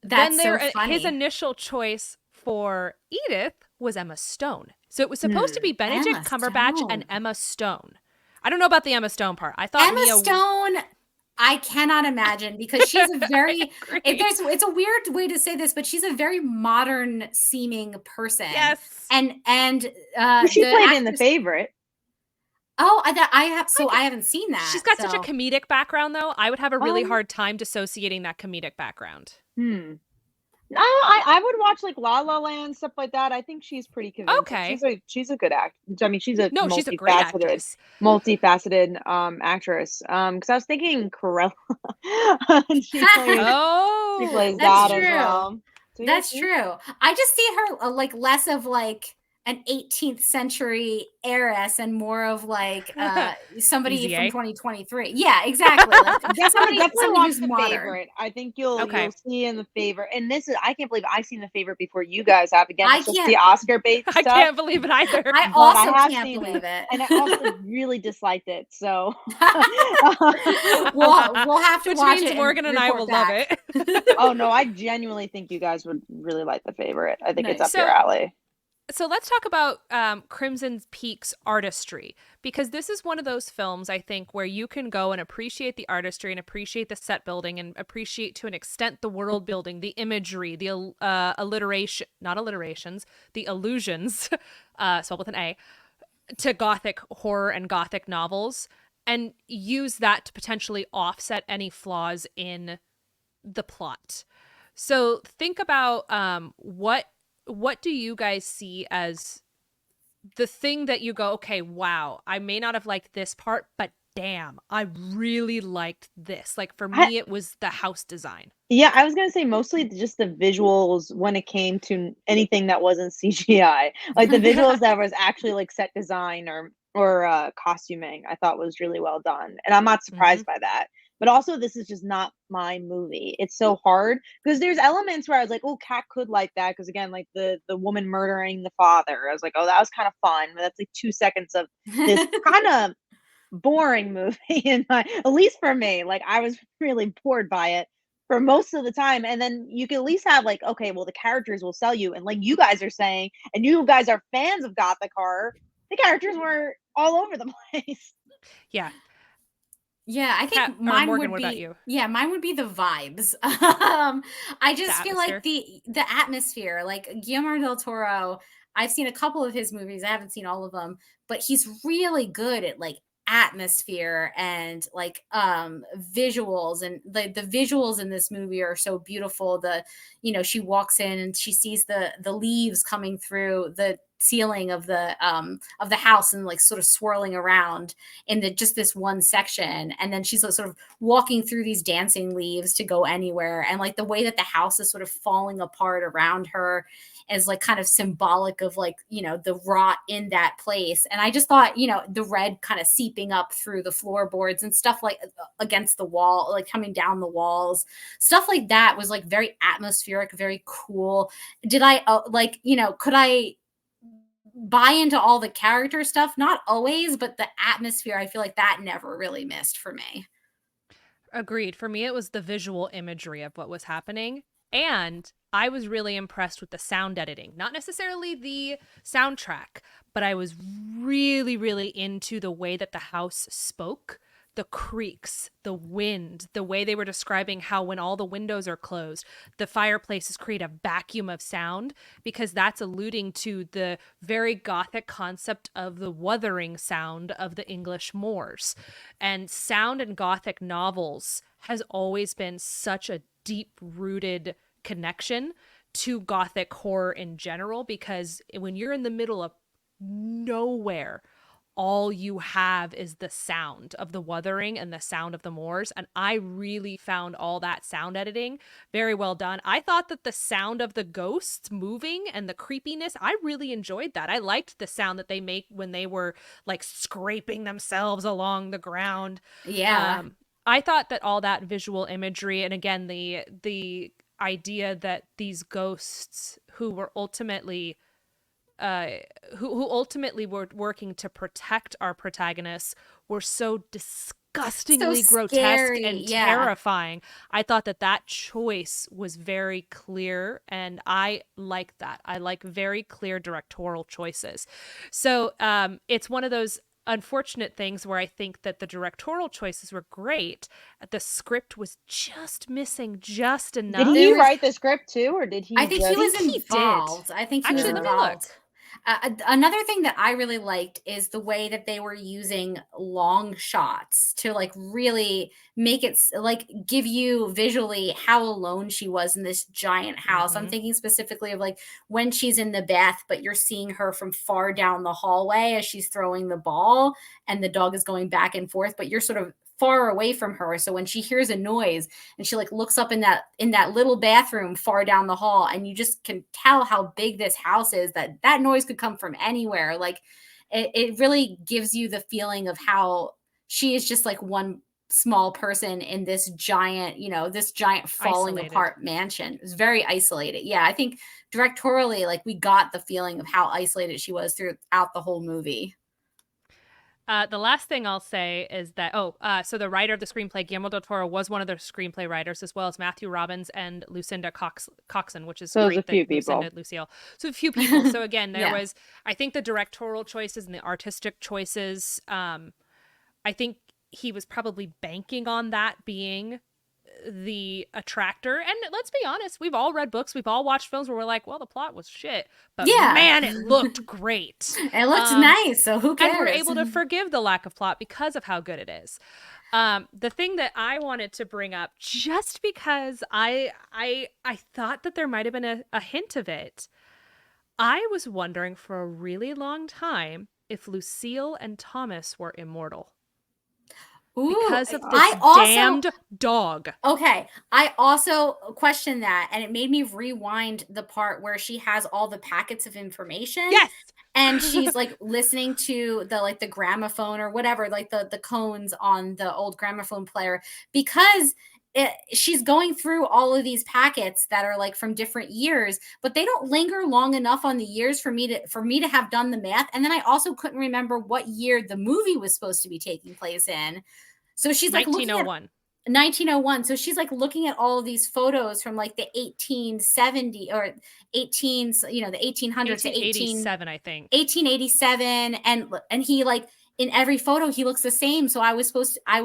That's so funny. His initial choice for Edith was Emma Stone. So it was supposed to be Benedict Cumberbatch and Emma Stone. I don't know about the Emma Stone part. I thought Emma Stone, I cannot imagine, because she's a very agree. it's a weird way to say this, but she's a very modern seeming person. Yes. And Well, she the played in The actress, Favorite. oh, I haven't seen She's that. got such a So comedic background, though. I would have a really Um, hard time dissociating that comedic background. No, I would watch like La La Land, stuff like that. I think she's pretty convincing. Okay. She's a good act. I mean, she's a No, she's a great actress. multifaceted actress. Because I was thinking Corella, and she Oh, plays that's that as true. well. So yeah, That's true. I just see her like less of like an 18th century heiress and more of like somebody Easy, from eh? 2023. Yeah, exactly. Like definitely somebody watch who's The modern. Favorite. I think you'll Okay. see in The Favorite. And this is, I can't believe I've seen The Favorite before you guys have. Again, I it's just the can't Oscar bait I stuff. can't believe it either. I But I also have can't seen believe it, it. and I also really disliked it. So we'll have to Which watch means it Morgan and I report will love back. it. oh no, I genuinely think you guys would really like The Favorite. I think it's up Nice. your So alley. So let's talk about Crimson Peak's artistry, because this is one of those films, I think, where you can go and appreciate the artistry and appreciate the set building and appreciate to an extent the world building, the imagery, the the allusions, spelled with an A, to Gothic horror and Gothic novels, and use that to potentially offset any flaws in the plot. So think about what do you guys see as the thing that you go, okay, wow, I may not have liked this part, but damn, I really liked this. Like for I, me, it was the house design. yeah, I was gonna say mostly just the visuals when it came to anything that wasn't CGI. Like the visuals that was actually like set design or costuming, I thought was really well done, and I'm not Mm-hmm. surprised by that. But also, this is just not my movie. It's so hard because there's elements where I was like, "Oh, Kat could like that," because again, like the woman murdering the father, I was like, "Oh, that was kind of fun." But that's like 2 seconds of this kind of boring movie in my, at least for me. Like I was really bored by it for most of the time. And then you can at least have like, okay, well the characters will sell you. And like you guys are saying, and you guys are fans of Gothic horror, the characters were all over the place. Yeah. Yeah, I Kat think or mine Morgan, would what about be you? mine would be the vibes. I The just feel like atmosphere. the atmosphere, like Guillermo del Toro, I've seen a couple of his movies. I haven't seen all of them, but he's really good at like atmosphere and like visuals, and the visuals in this movie are so beautiful. She walks in and she sees the leaves coming through the ceiling of the house and like sort of swirling around in just this one section, and then she's like sort of walking through these dancing leaves to go anywhere, and like the way that the house is sort of falling apart around her is like kind of symbolic of like the rot in that place. And I just thought the red kind of seeping up through the floorboards and stuff like against the wall, like coming down the walls, stuff like that was like very atmospheric, very cool. Did I could I buy into all the character stuff? Not always, but the atmosphere, I feel like that never really missed for me. Agreed. For me, it was the visual imagery of what was happening. And I was really impressed with the sound editing. Not necessarily the soundtrack, but I was really, really into the way that the house spoke, the creaks, the wind, the way they were describing how when all the windows are closed, the fireplaces create a vacuum of sound, because that's alluding to the very Gothic concept of the wuthering sound of the English moors. And sound in Gothic novels has always been such a deep-rooted connection to Gothic horror in general, because when you're in the middle of nowhere, all you have is the sound of the wuthering and the sound of the moors. And I really found all that sound editing very well done. I thought that the sound of the ghosts moving and the creepiness, I really enjoyed that. I liked the sound that they make when they were like scraping themselves along the ground. Yeah. I thought that all that visual imagery, and again, the idea that these ghosts who were ultimately who ultimately were working to protect our protagonists were so So disgustingly grotesque scary. and Yeah. terrifying. I thought that choice was very clear, and I like that. I like very clear directorial choices. So it's one of those unfortunate things where I think that the directorial choices were great. The script was just missing just Did enough. he There was write the script too, or did I he think he just? was think he did. involved. I think he was Actually, let me look. involved. Another thing that I really liked is the way that they were using long shots to like really make it like give you visually how alone she was in this giant house. I'm Mhm. thinking specifically of like when she's in the bath, but you're seeing her from far down the hallway as she's throwing the ball and the dog is going back and forth, but you're sort of far away from her. So when she hears a noise and she like looks up in that little bathroom far down the hall, and you just can tell how big this house is, that noise could come from anywhere. Like it really gives you the feeling of how she is just like one small person in this giant, this giant falling Isolated. apart mansion. It was very isolated. Yeah, I think directorially, like we got the feeling of how isolated she was throughout the whole movie. The last thing I'll say is that, so the writer of the screenplay, Guillermo del Toro, was one of the screenplay writers, as well as Matthew Robbins and Lucinda Coxon, which is So there's a great few that Lucinda, people. Lucille. So a few people. So again, there Yeah. was, I think the directorial choices and the artistic choices, I think he was probably banking on that being the attractor. And let's be honest, we've all read books, we've all watched films where we're like, well, the plot was shit, but Yeah. man, it looked great. It looked nice, so who cares? And we're able to forgive the lack of plot because of how good it is. The thing that I wanted to bring up, just because I thought that there might have been a hint of it, I was wondering for a really long time if Lucille and Thomas were immortal. Because of this damned dog. Okay. I also questioned that, and it made me rewind the part where she has all the packets of information. Yes. And she's like listening to the gramophone or whatever, like the cones on the old gramophone player, because she's going through all of these packets that are like from different years, but they don't linger long enough on the years for me to have done the math. And then I also couldn't remember what year the movie was supposed to be taking place in. So she's like 1901. 1901. So she's like looking at all of these photos from like the 1870 or 18, the 1800s to 1887, I think. 1887. And he like in every photo he looks the same. So I was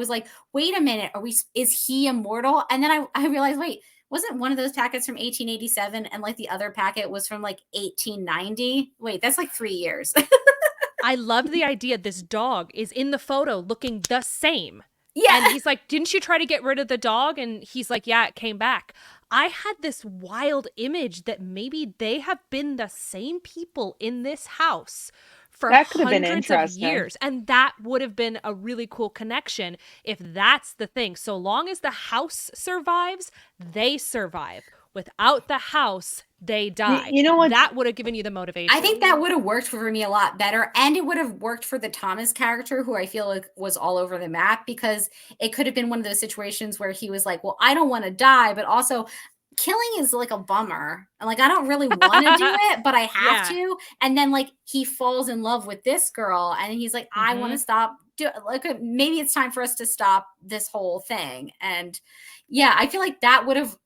like, wait a minute, is he immortal? And then I realized, wait, wasn't one of those packets from 1887 and like the other packet was from like 1890? Wait, that's like 3 years. I loved the idea this dog is in the photo looking the same. Yeah. And he's like, didn't you try to get rid of the dog? And he's like, yeah, it came back. I had this wild image that maybe they have been the same people in this house for That could have been hundreds of interesting. years. And that would have been a really cool connection if that's the thing. So long as the house survives, they survive. Without the house, they die. You know what? That would have given you the motivation. I think that would have worked for me a lot better. And it would have worked for the Thomas character, who I feel like was all over the map, because it could have been one of those situations where he was like, well, I don't want to die, but also killing is like a bummer. And like, I don't really want to do it, but I have to. And then like he falls in love with this girl and he's like, I want to stop. Maybe it's time for us to stop this whole thing. And yeah, I feel like that would have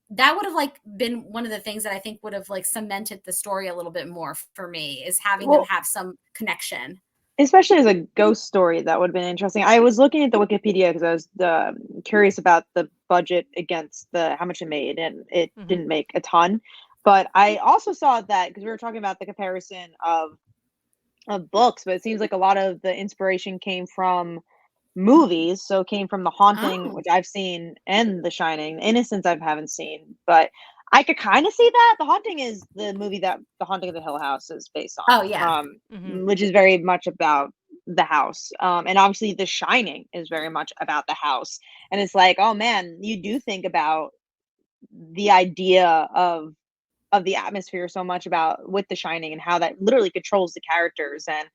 like been one of the things that I think would have like cemented the story a little bit more for me, is having them have some connection. Especially as a ghost story, that would have been interesting. I was looking at the Wikipedia because I was curious about the budget against how much it made, and it didn't make a ton. But I also saw that, because we were talking about the comparison of books, but it seems like a lot of the inspiration came from movies. So it came from The Haunting, which I've seen, and The Shining. The Innocents I haven't seen, but I could kind of see that. The Haunting is the movie that The Haunting of the Hill House is based on. Oh yeah. Which is very much about the house. And obviously The Shining is very much about the house. And it's like, oh man, you do think about the idea of the atmosphere so much about with The Shining, and how that literally controls the characters. And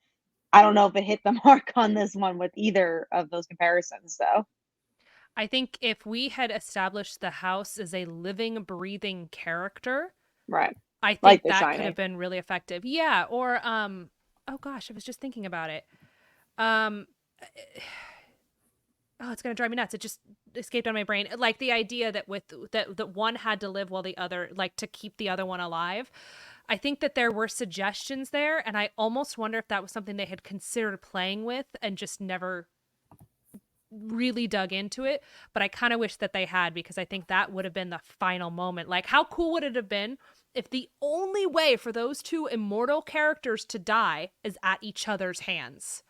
I don't know if it hit the mark on this one with either of those comparisons, though. I think if we had established the house as a living, breathing character, right, I think like that Shining could have been really effective. Yeah, or oh gosh, I was just thinking about it. It's gonna drive me nuts. It just escaped on my brain. Like the idea that that one had to live while the other, like, to keep the other one alive. I think that there were suggestions there, and I almost wonder if that was something they had considered playing with and just never really dug into it. But I kind of wish that they had, because I think that would have been the final moment. Like, how cool would it have been if the only way for those two immortal characters to die is at each other's hands?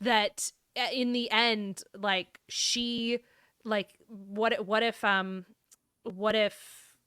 That in the end, like, she, like, what if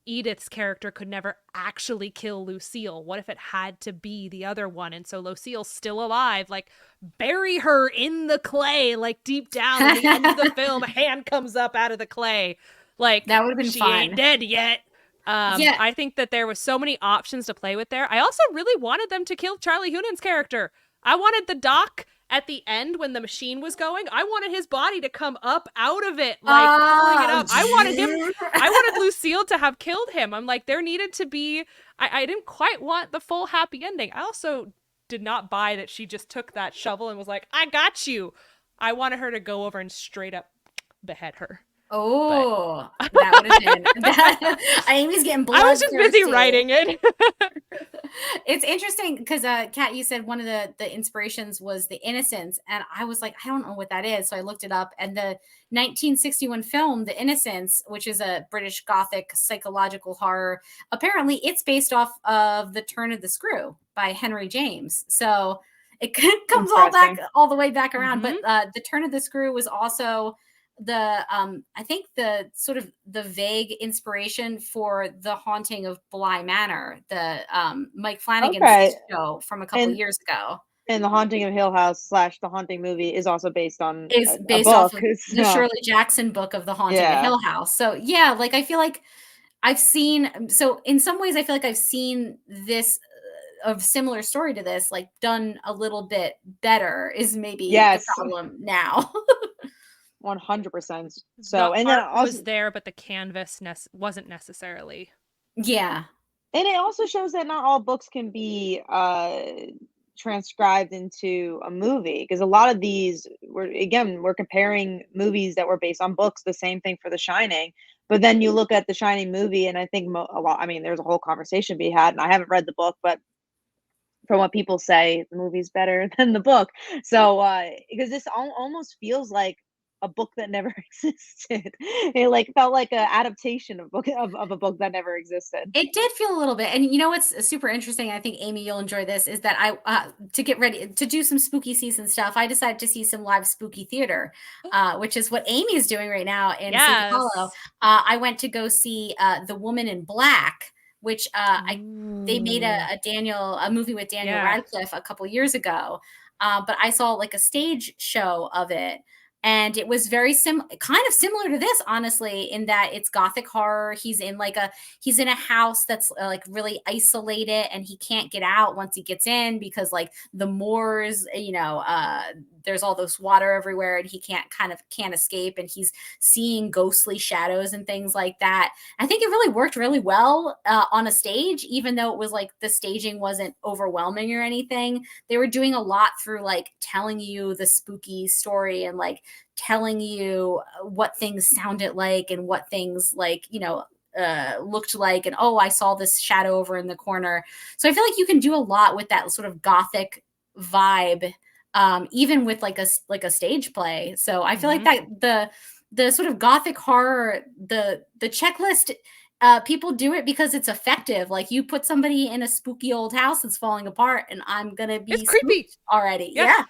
Edith's character could never actually kill Lucille? What if it had to be the other one? And so Lucille's still alive, like, bury her in the clay, like, deep down at the end of the film, hand comes up out of the clay. Like, that would have been she fun. ain't dead yet. Yeah. I think that there was so many options to play with there. I also really wanted them to kill Charlie Hunnam's character. I wanted the doc at the end when the machine was going. I wanted his body to come up out of it, like, pulling it up. I wanted Lucille to have killed him. I'm like, there needed to be, I didn't quite want the full happy ending. I also did not buy that she just took that shovel and was like, I got you. I wanted her to go over and straight up behead her. Oh, that would have been that. Amy's getting blood. I was just busy writing it. It's interesting because Kat, you said one of the inspirations was The Innocents, and I was like, I don't know what that is, so I looked it up. And the 1961 film The Innocents, which is a British Gothic psychological horror, apparently it's based off of The Turn of the Screw by Henry James. So it comes all the way back around. Mm-hmm. But The Turn of the Screw was also the I think the sort of the vague inspiration for The Haunting of Bly Manor, the Mike Flanagan's show from a couple years ago. And The Haunting of Hill House / The Haunting movie is also based on a book. Off of the Shirley Jackson book of The Haunting of Hill House. So yeah, like I feel like I've seen, so in some ways I feel like I've seen this of similar story to this, like done a little bit better is maybe the problem now. 100%. So, and then also was there, but the canvas wasn't necessarily. Yeah. And it also shows that not all books can be transcribed into a movie, because a lot of these we're comparing movies that were based on books. The same thing for The Shining, but then you look at The Shining movie, and I think there's a whole conversation to be had, and I haven't read the book, but from what people say, the movie's better than the book. So because this almost feels like a book that never existed. It like felt like an adaptation of a book that never existed. It did feel a little bit. And you know what's super interesting, I think Amy you'll enjoy this, is that I to get ready to do some spooky season stuff, I decided to see some live spooky theater, which is what Amy is doing right now in Sleepy Hollow. I went to go see The Woman in Black, which they made a movie with Daniel Radcliffe a couple years ago, but I saw like a stage show of it. And it was very kind of similar to this, honestly, in that it's Gothic horror. He's in a house that's like really isolated, and he can't get out once he gets in because like the moors, there's all this water everywhere, and he can't escape, and he's seeing ghostly shadows and things like that. I think it really worked really well on a stage, even though it was like the staging wasn't overwhelming or anything. They were doing a lot through like telling you the spooky story and like telling you what things sounded like and what things like, looked like, and I saw this shadow over in the corner. So I feel like you can do a lot with that sort of Gothic vibe, even with like a stage play. So I feel like that the sort of Gothic horror, the checklist, people do it because it's effective. Like you put somebody in a spooky old house that's falling apart, and I'm gonna be creepy already. Yeah.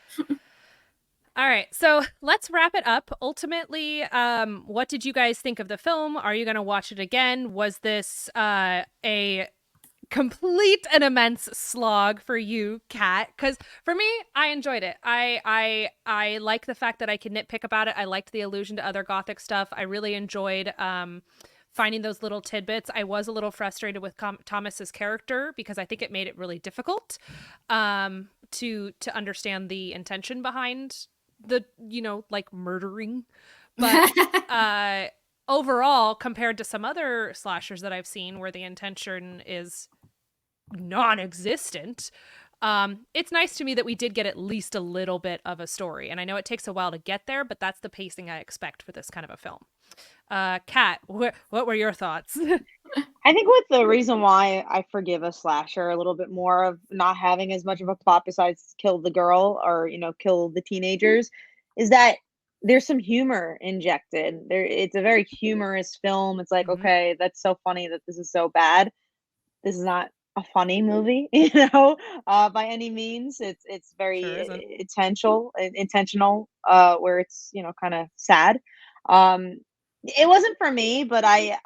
All right, so let's wrap it up. Ultimately, what did you guys think of the film? Are you going to watch it again? Was this a complete and immense slog for you, Kat? Because for me, I enjoyed it. I like the fact that I could nitpick about it. I liked the allusion to other Gothic stuff. I really enjoyed finding those little tidbits. I was a little frustrated with Thomas's character because I think it made it really difficult to understand the intention behind the like murdering, but overall, compared to some other slashers that I've seen where the intention is non-existent, it's nice to me that we did get at least a little bit of a story. And I know it takes a while to get there, but that's the pacing I expect for this kind of a film. Kat, what were your thoughts? I think with the reason why I forgive a slasher a little bit more of not having as much of a plot besides kill the girl or, kill the teenagers is that there's some humor injected. It's a very humorous film. It's like, Hmm. okay, that's so funny that this is so bad. This is not a funny movie, by any means. It's Sure very isn't. intentional, where it's, kind of sad. Um, it wasn't for me, but I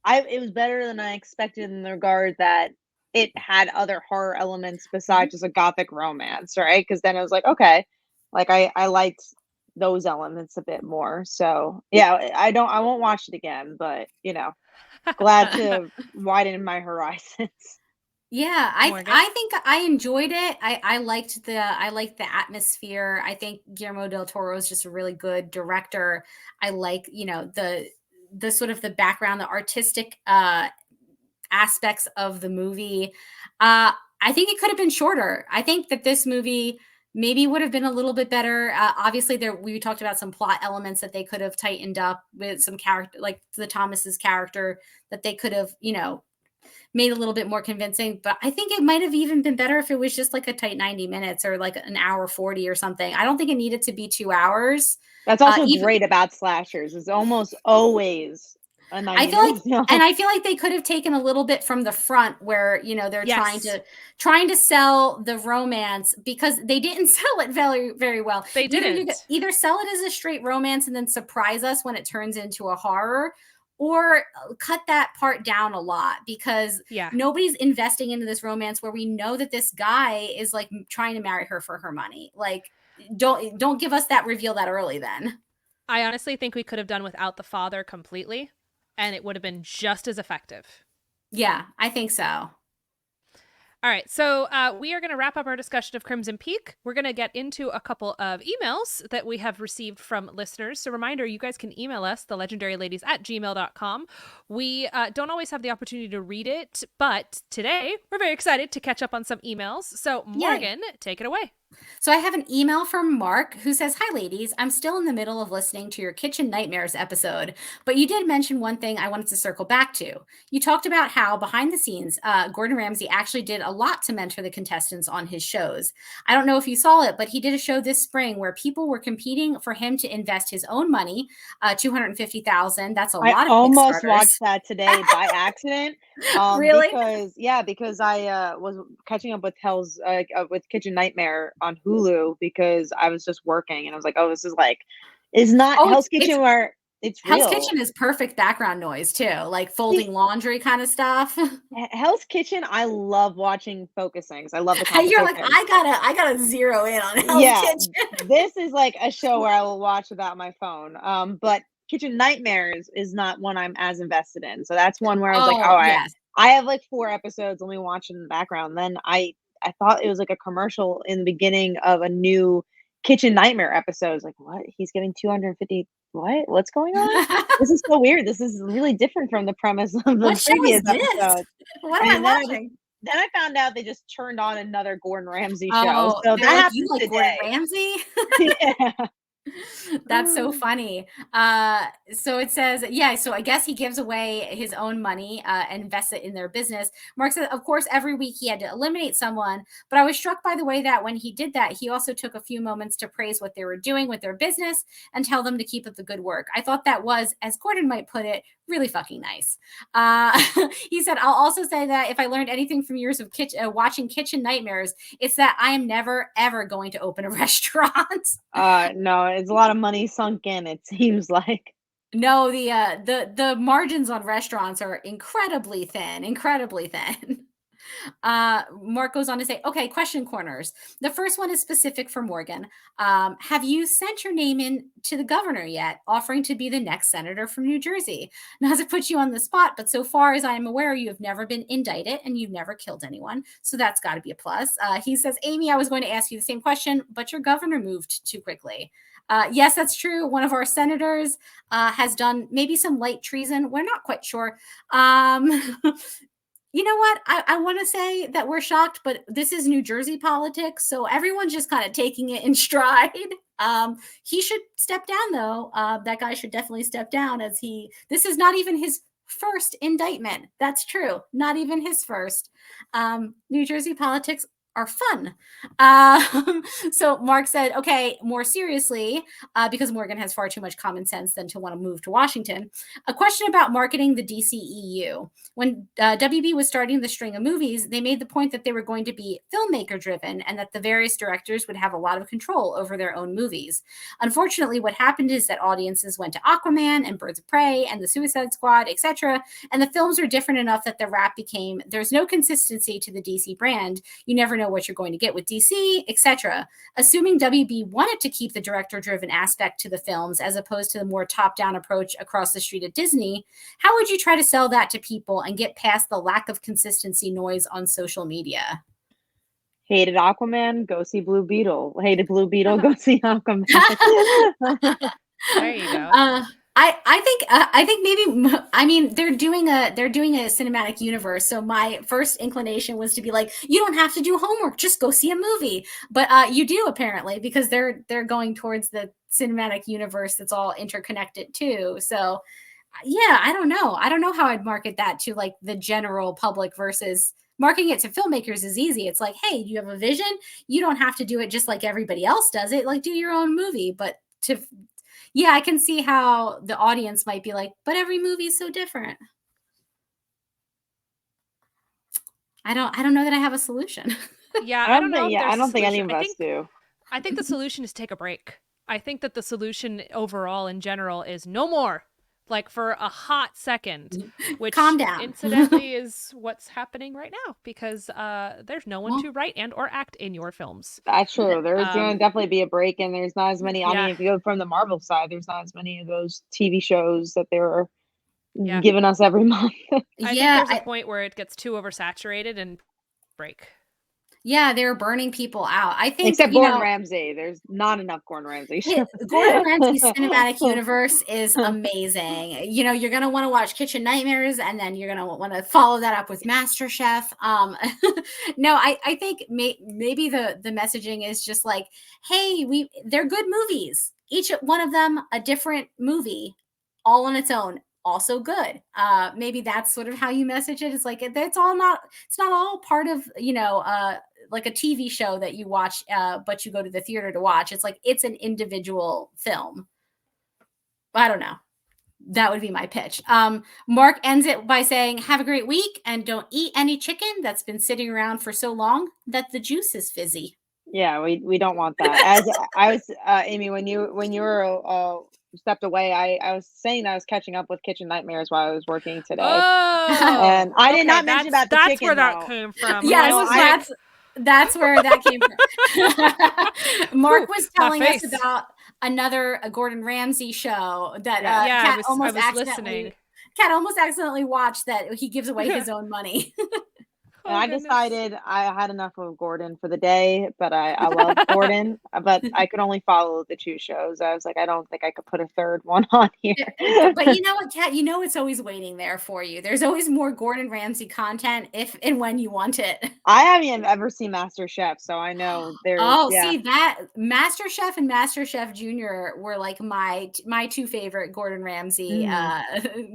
it was better than I expected in the regard that it had other horror elements Hmm. besides just a gothic romance, right? Because then it was like, okay, like I liked those elements a bit more. So yeah, I won't watch it again, but glad to widen my horizons. Yeah, Morgan. I think I enjoyed it. I liked the atmosphere. I think Guillermo del Toro is just a really good director. I like, the sort of the background, the artistic aspects of the movie. I think it could have been shorter. I think that this movie maybe would have been a little bit better. Obviously, there we talked about some plot elements that they could have tightened up with some character, like the Thomas's character, that they could have, made a little bit more convincing. But I think it might have even been better if it was just like a tight 90 minutes or like an hour 40 or something. I don't think it needed to be 2 hours. That's also Even great about slashers. It's almost always a I 90 feel like minute film. and I feel like they could have taken a little bit from the front where, they're trying Yes, to sell the romance because they didn't sell it very very well. they didn't. Either sell it as a straight romance and then surprise us when it turns into a horror, or cut that part down a lot because Yeah. nobody's investing into this romance where we know that this guy is like trying to marry her for her money. Like don't give us that reveal that early then. I honestly think we could have done without the father completely, and it would have been just as effective. Yeah, I think so. All right, so we are going to wrap up our discussion of Crimson Peak. We're going to get into a couple of emails that we have received from listeners. So, reminder, you guys can email us, thelegendaryladies@gmail.com. We don't always have the opportunity to read it, but today we're very excited to catch up on some emails. So, Yay. Morgan, take it away. So I have an email from Mark who says, "Hi, ladies. I'm still in the middle of listening to your Kitchen Nightmares episode, but you did mention one thing I wanted to circle back to. You talked about how behind the scenes, Gordon Ramsay actually did a lot to mentor the contestants on his shows. I don't know if you saw it, but he did a show this spring where people were competing for him to invest his own money, 250,000. That's a I lot of almost watched Kickstarters. that today by accident, Really? because I was catching up with Kitchen Nightmare on Hulu because I was just working and I was like, oh, this is like, is not Oh, Hell's it's Kitchen where it's Hell's real. Kitchen is perfect background noise too, like See, folding laundry kind of stuff. Hell's Kitchen, I love watching focusing 'cause I love the You're like, competition. I gotta zero in on Hell's Yeah, Kitchen. this is like a show where I will watch without my phone. But Kitchen Nightmares is not one I'm as invested in. So that's one where I was like, Oh, oh, yes. I have like 4 episodes. Let me watch it in the background. Then I thought it was like a commercial in the beginning of a new Kitchen Nightmare episode. I was like, what? He's getting 250. What? What's going on? This is so weird. This is really different from the premise of What the show is previous this? episode. What am I And watching? then I found out they just turned on another Gordon Ramsay show. Oh, So they're that like, "You happened like Gordon today. Ramsay?" Yeah. That's so funny. So it says, yeah, so I guess he gives away his own money and invests it in their business. Mark said, of course, every week he had to eliminate someone, but I was struck by the way that when he did that, he also took a few moments to praise what they were doing with their business and tell them to keep up the good work. I thought that was, as Gordon might put it, really fucking nice. Uh, he said, I'll also say that if I learned anything from years of watching Kitchen Nightmares, it's that I am never, ever going to open a restaurant. No, it's a lot of money sunk in, it seems like. No, the margins on restaurants are incredibly thin, incredibly thin. Mark goes on to say, okay, question corners. The first one is specific for Morgan. Have you sent your name in to the governor yet, offering to be the next senator from New Jersey? Not to put you on the spot, but so far as I am aware, you have never been indicted and you've never killed anyone. So that's got to be a plus. He says, Amy, I was going to ask you the same question, but your governor moved too quickly. Yes, that's true. One of our senators has done maybe some light treason. We're not quite sure. You know what? I want to say that we're shocked, but this is New Jersey politics, so everyone's just kind of taking it in stride. He should step down, though. That guy should definitely step down, as this is not even his first indictment. That's true. Not even his first. New Jersey politics are fun. So Mark said, okay, more seriously, because Morgan has far too much common sense than to want to move to Washington. A question about marketing the DCEU. When WB was starting the string of movies, they made the point that they were going to be filmmaker driven and that the various directors would have a lot of control over their own movies. Unfortunately, what happened is that audiences went to Aquaman and Birds of Prey and the Suicide Squad, etc. And the films were different enough that the rap became, there's no consistency to the DC brand. You never know what you're going to get with DC, etc. Assuming WB wanted to keep the director-driven aspect to the films as opposed to the more top-down approach across the street at Disney, how would you try to sell that to people and get past the lack of consistency noise on social media? Hated Aquaman, go see Blue Beetle. Hated Blue Beetle, go see Aquaman. There you go. I think maybe, I mean, they're doing a cinematic universe. So my first inclination was to be like, you don't have to do homework, just go see a movie. But you do apparently, because they're going towards the cinematic universe that's all interconnected too. So yeah, I don't know how I'd market that to like the general public versus marketing it to filmmakers is easy. It's like, hey, you have a vision. You don't have to do it just like everybody else does it. Like, do your own movie. But yeah, I can see how the audience might be like, but every movie is so different. I don't know that I have a solution. Yeah, I don't know. I don't think any of us do. I think the solution is take a break. I think that the solution overall in general is no more. Like for a hot second, which calm down. Incidentally is what's happening right now because there's no one to write and or act in your films. That's true. There's going to definitely be a break, and there's not as many. I mean, if you go from the Marvel side, there's not as many of those TV shows that they were giving us every month. I think there's a point where it gets too oversaturated and break. Yeah, they're burning people out. I think except Gordon Ramsay. There's not enough Gordon Ramsay. Gordon Ramsay's cinematic universe is amazing. You know, you're gonna want to watch Kitchen Nightmares, and then you're gonna want to follow that up with MasterChef. No, I think maybe the messaging is just like, hey, they're good movies. Each one of them a different movie, all on its own. Also good. Maybe that's sort of how you message it. It's like it's not all part of, you know, like a TV show that you watch, but you go to the theater to watch. It's like it's an individual film. I don't know. That would be my pitch. Mark ends it by saying, have a great week and don't eat any chicken that's been sitting around for so long that the juice is fizzy. Yeah, we don't want that. As I was, Amy, when you were stepped away, I was saying that I was catching up with Kitchen Nightmares while I was working today. Oh, and I did not mention about the chicken. That's where that came from. Yeah, that's where that came from. Mark was telling us about another Gordon Ramsay show that Kat almost accidentally watched, that he gives away his own money. And I decided I had enough of Gordon for the day, but I love Gordon, but I could only follow the two shows. I was like, I don't think I could put a third one on here. But you know what, Kat? You know it's always waiting there for you. There's always more Gordon Ramsay content if and when you want it. I haven't ever seen MasterChef, so I know there's. See that MasterChef and MasterChef Junior were like my two favorite Gordon Ramsay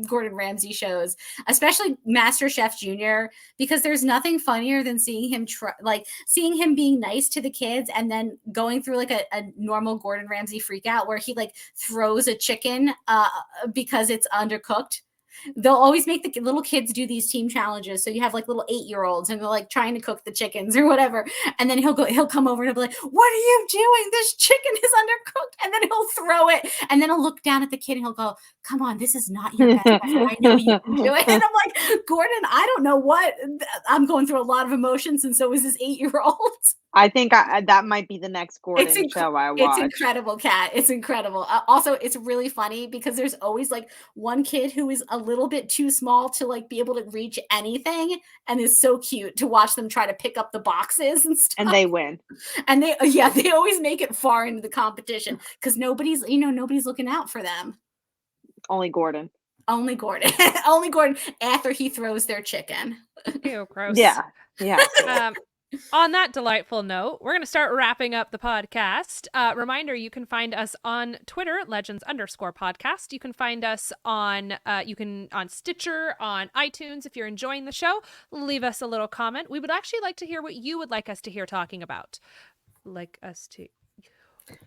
Gordon Ramsay shows, especially MasterChef Junior, because there's nothing funnier than seeing him being nice to the kids and then going through like a normal Gordon Ramsay freak out where he like throws a chicken because it's undercooked. They'll always make the little kids do these team challenges. So you have like little 8-year-olds and they're like trying to cook the chickens or whatever. And then he'll come over and he'll be like, what are you doing? This chicken is undercooked. And then he'll throw it. And then he'll look down at the kid and he'll go, come on, this is not your best effort. I know you can do it. And I'm like, Gordon, I don't know what. I'm going through a lot of emotions. And so is this 8-year-old. I think that might be the next Gordon show I watch. It's incredible, Kat. It's incredible. Also, it's really funny because there's always like one kid who is a little bit too small to like be able to reach anything, and is so cute to watch them try to pick up the boxes and stuff. And they win. And they always make it far into the competition because nobody's looking out for them. Only Gordon. Only Gordon after he throws their chicken. Ew, gross. Yeah. On that delightful note, we're going to start wrapping up the podcast. Reminder, you can find us on Twitter, legends_podcast. You can find us on on Stitcher, on iTunes. If you're enjoying the show, leave us a little comment. We would actually like to hear what you would like us to hear talking about. Like us to...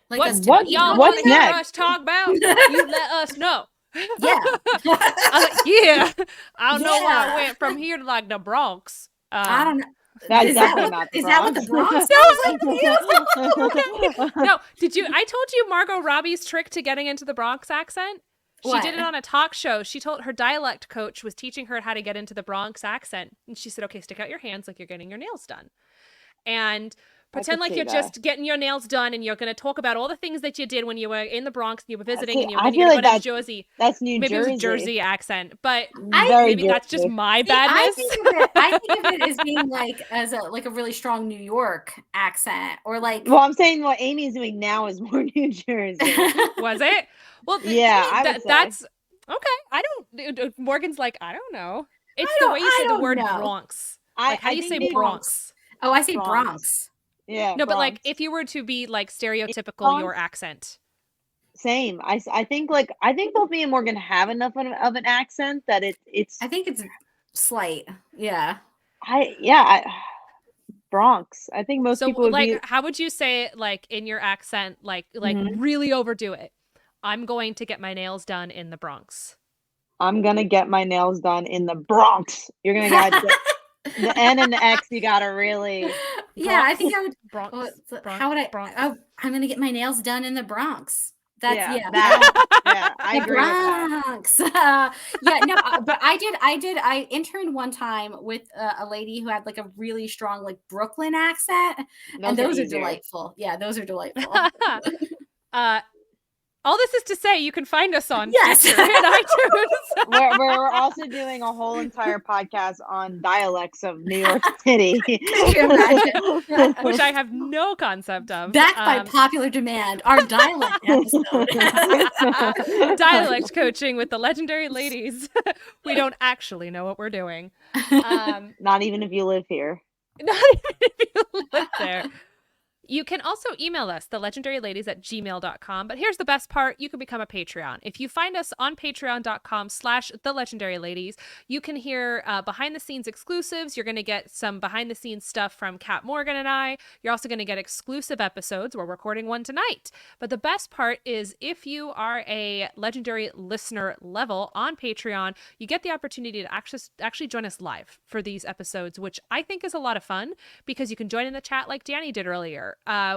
Like what us to what eat y'all on want to what's hear next? us talk about? You let us know. Yeah. Yeah. I don't know where I Yeah. went from here to like the Bronx. I don't know. That's Is definitely that not the is that what the Bronx sounds like? No, I told you Margot Robbie's trick to getting into the Bronx accent? She What? did it on a talk show. She told her dialect coach was teaching her how to get into the Bronx accent. And she said, okay, stick out your hands like you're getting your nails done. And pretend like see you're that. just getting your nails done and you're going to talk about all the things that you did when you were in the Bronx and you were visiting and you were I going feel to like go to that's Jersey. That's New Maybe Jersey. it was a Jersey accent, but Very maybe that's just Jersey. my See, badness. I think of it as being like a really strong New York accent, or like Well, I'm saying what Amy's doing now is more New Jersey. Was it? Well, Yeah, I would say. that's okay. I don't. Morgan's like, I don't know. It's I the don't- way you I say the don't word know. Bronx. I Like, how do you think say maybe- Bronx? Oh, I say Bronx. Bronx. Yeah, No, but like, Bronx. if you were to be like stereotypical, Bronx? your accent. Same. I think both me and Morgan have enough of an accent that it's I think it's slight. Yeah. Bronx. I think most So, people would like, be. how would you say it, like, in your accent, like Mhm. really overdo it? I'm going to get my nails done in the Bronx. I'm gonna get my nails done in the Bronx. You're gonna get the N and the X. You gotta really. Yeah, I think I would. Bronx. How would I? Bronx. Oh, I'm gonna get my nails done in the Bronx. That's I the agree with that. Bronx. But I interned one time with a lady who had like a really strong like Brooklyn accent, and those are easier. delightful. Yeah, those are delightful. All this is to say, you can find us on Yes. Stitcher and iTunes. We're also doing a whole entire podcast on dialects of New York City, you imagine? Which I have no concept of. Backed by popular demand, our dialect episode. Dialect coaching with the legendary ladies. We don't actually know what we're doing. Not even if you live here. Not even if you live there. You can also email us, thelegendaryladies@gmail.com. But here's the best part. You can become a Patreon. If you find us on patreon.com/thelegendaryladies, you can hear behind-the-scenes exclusives. You're going to get some behind-the-scenes stuff from Kat Morgan and I. You're also going to get exclusive episodes. We're recording one tonight. But the best part is if you are a legendary listener level on Patreon, you get the opportunity to actually join us live for these episodes, which I think is a lot of fun because you can join in the chat like Danny did earlier.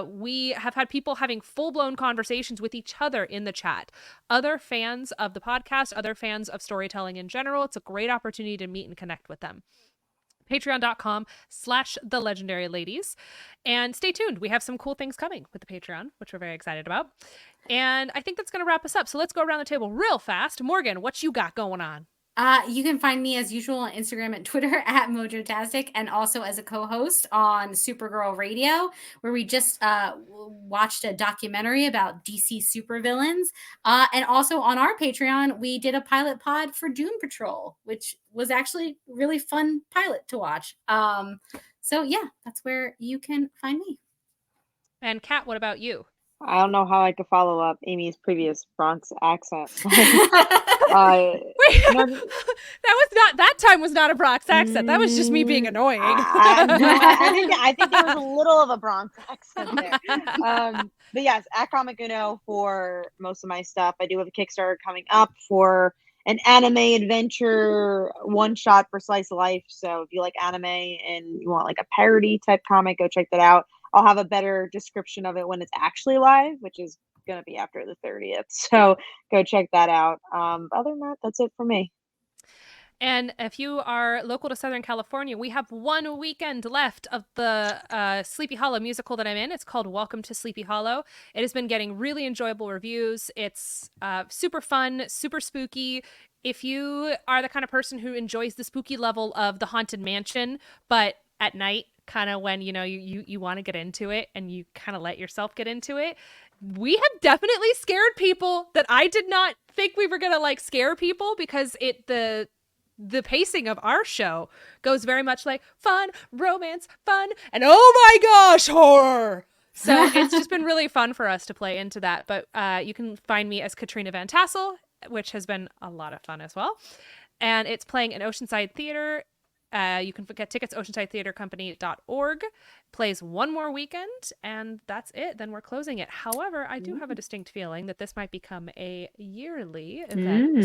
We have had people having full-blown conversations with each other in the chat. Other fans of the podcast, other fans of storytelling in general. It's a great opportunity to meet and connect with them. Patreon.com/thelegendaryladies. And stay tuned. We have some cool things coming with the Patreon, which we're very excited about. And I think that's going to wrap us up. So let's go around the table real fast. Morgan, what you got going on? You can find me as usual on Instagram and Twitter at Mojotastic, and also as a co-host on Supergirl Radio, where we just watched a documentary about DC supervillains. And also on our Patreon, we did a pilot pod for Doom Patrol, which was actually really fun pilot to watch. So yeah, that's where you can find me. And Kat, what about you? I don't know how I could follow up Amy's previous Bronx accent. Wait, that time was not a Bronx accent. That was just me being annoying. I think there was a little of a Bronx accent there. But yes, at Comic Uno for most of my stuff. I do have a Kickstarter coming up for an anime adventure one shot for Slice of Life. So if you like anime and you want like a parody type comic, go check that out. I'll have a better description of it when it's actually live, which is going to be after the 30th. So go check that out. Other than that, that's it for me. And if you are local to Southern California, we have one weekend left of the Sleepy Hollow musical that I'm in. It's called Welcome to Sleepy Hollow. It has been getting really enjoyable reviews. It's super fun, super spooky. If you are the kind of person who enjoys the spooky level of the Haunted Mansion, but at night, kind of when, you want to get into it and you kind of let yourself get into it, we have definitely scared people that I did not think we were going to scare people, because the pacing of our show goes very much like fun, romance, fun, and oh my gosh, horror. So it's just been really fun for us to play into that. But you can find me as Katrina Van Tassel, which has been a lot of fun as well. And it's playing in Oceanside Theater. You can get tickets at oceansidetheatercompany.org. Plays one more weekend, and that's it. Then we're closing it. However, I do have a distinct feeling that this might become a yearly event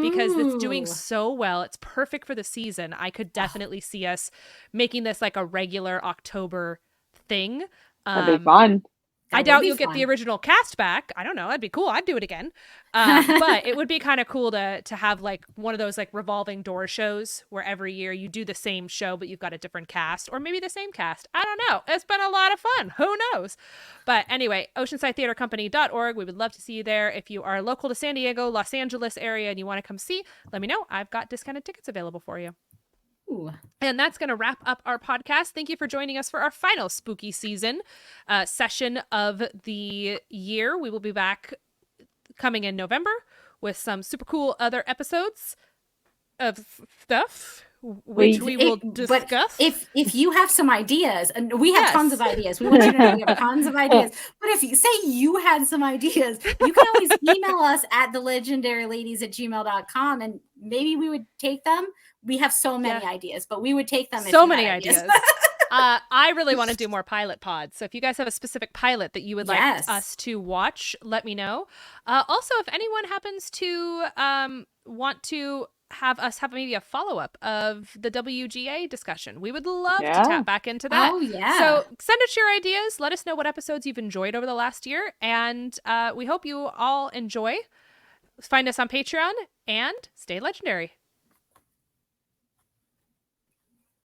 because it's doing so well. It's perfect for the season. I could definitely see us making this like a regular October thing. That'd be fun. I doubt you'll get the original cast back. I don't know. That'd be cool. I'd do it again. But it would be kind of cool to have like one of those like revolving door shows where every year you do the same show, but you've got a different cast or maybe the same cast. I don't know. It's been a lot of fun. Who knows? But anyway, oceansidetheatercompany.org. We would love to see you there. If you are local to San Diego, Los Angeles area, and you want to come see, let me know. I've got discounted tickets available for you. Ooh. And that's going to wrap up our podcast. Thank you for joining us for our final spooky season session of the year. We will be back coming in November with some super cool other episodes of stuff, which we will discuss. But if you have some ideas, and we have tons of ideas, we want you to know we have tons of ideas. But if you say you had some ideas, you can always email us at thelegendaryladies@gmail.com, and maybe we would take them. We have so many ideas, but we would take them. So many ideas. I really want to do more pilot pods. So if you guys have a specific pilot that you would like us to watch, let me know. Also, if anyone happens to want to have us have maybe a follow-up of the WGA discussion, we would love to tap back into that. Oh, yeah. So send us your ideas. Let us know what episodes you've enjoyed over the last year. And we hope you all enjoy. Find us on Patreon and stay legendary.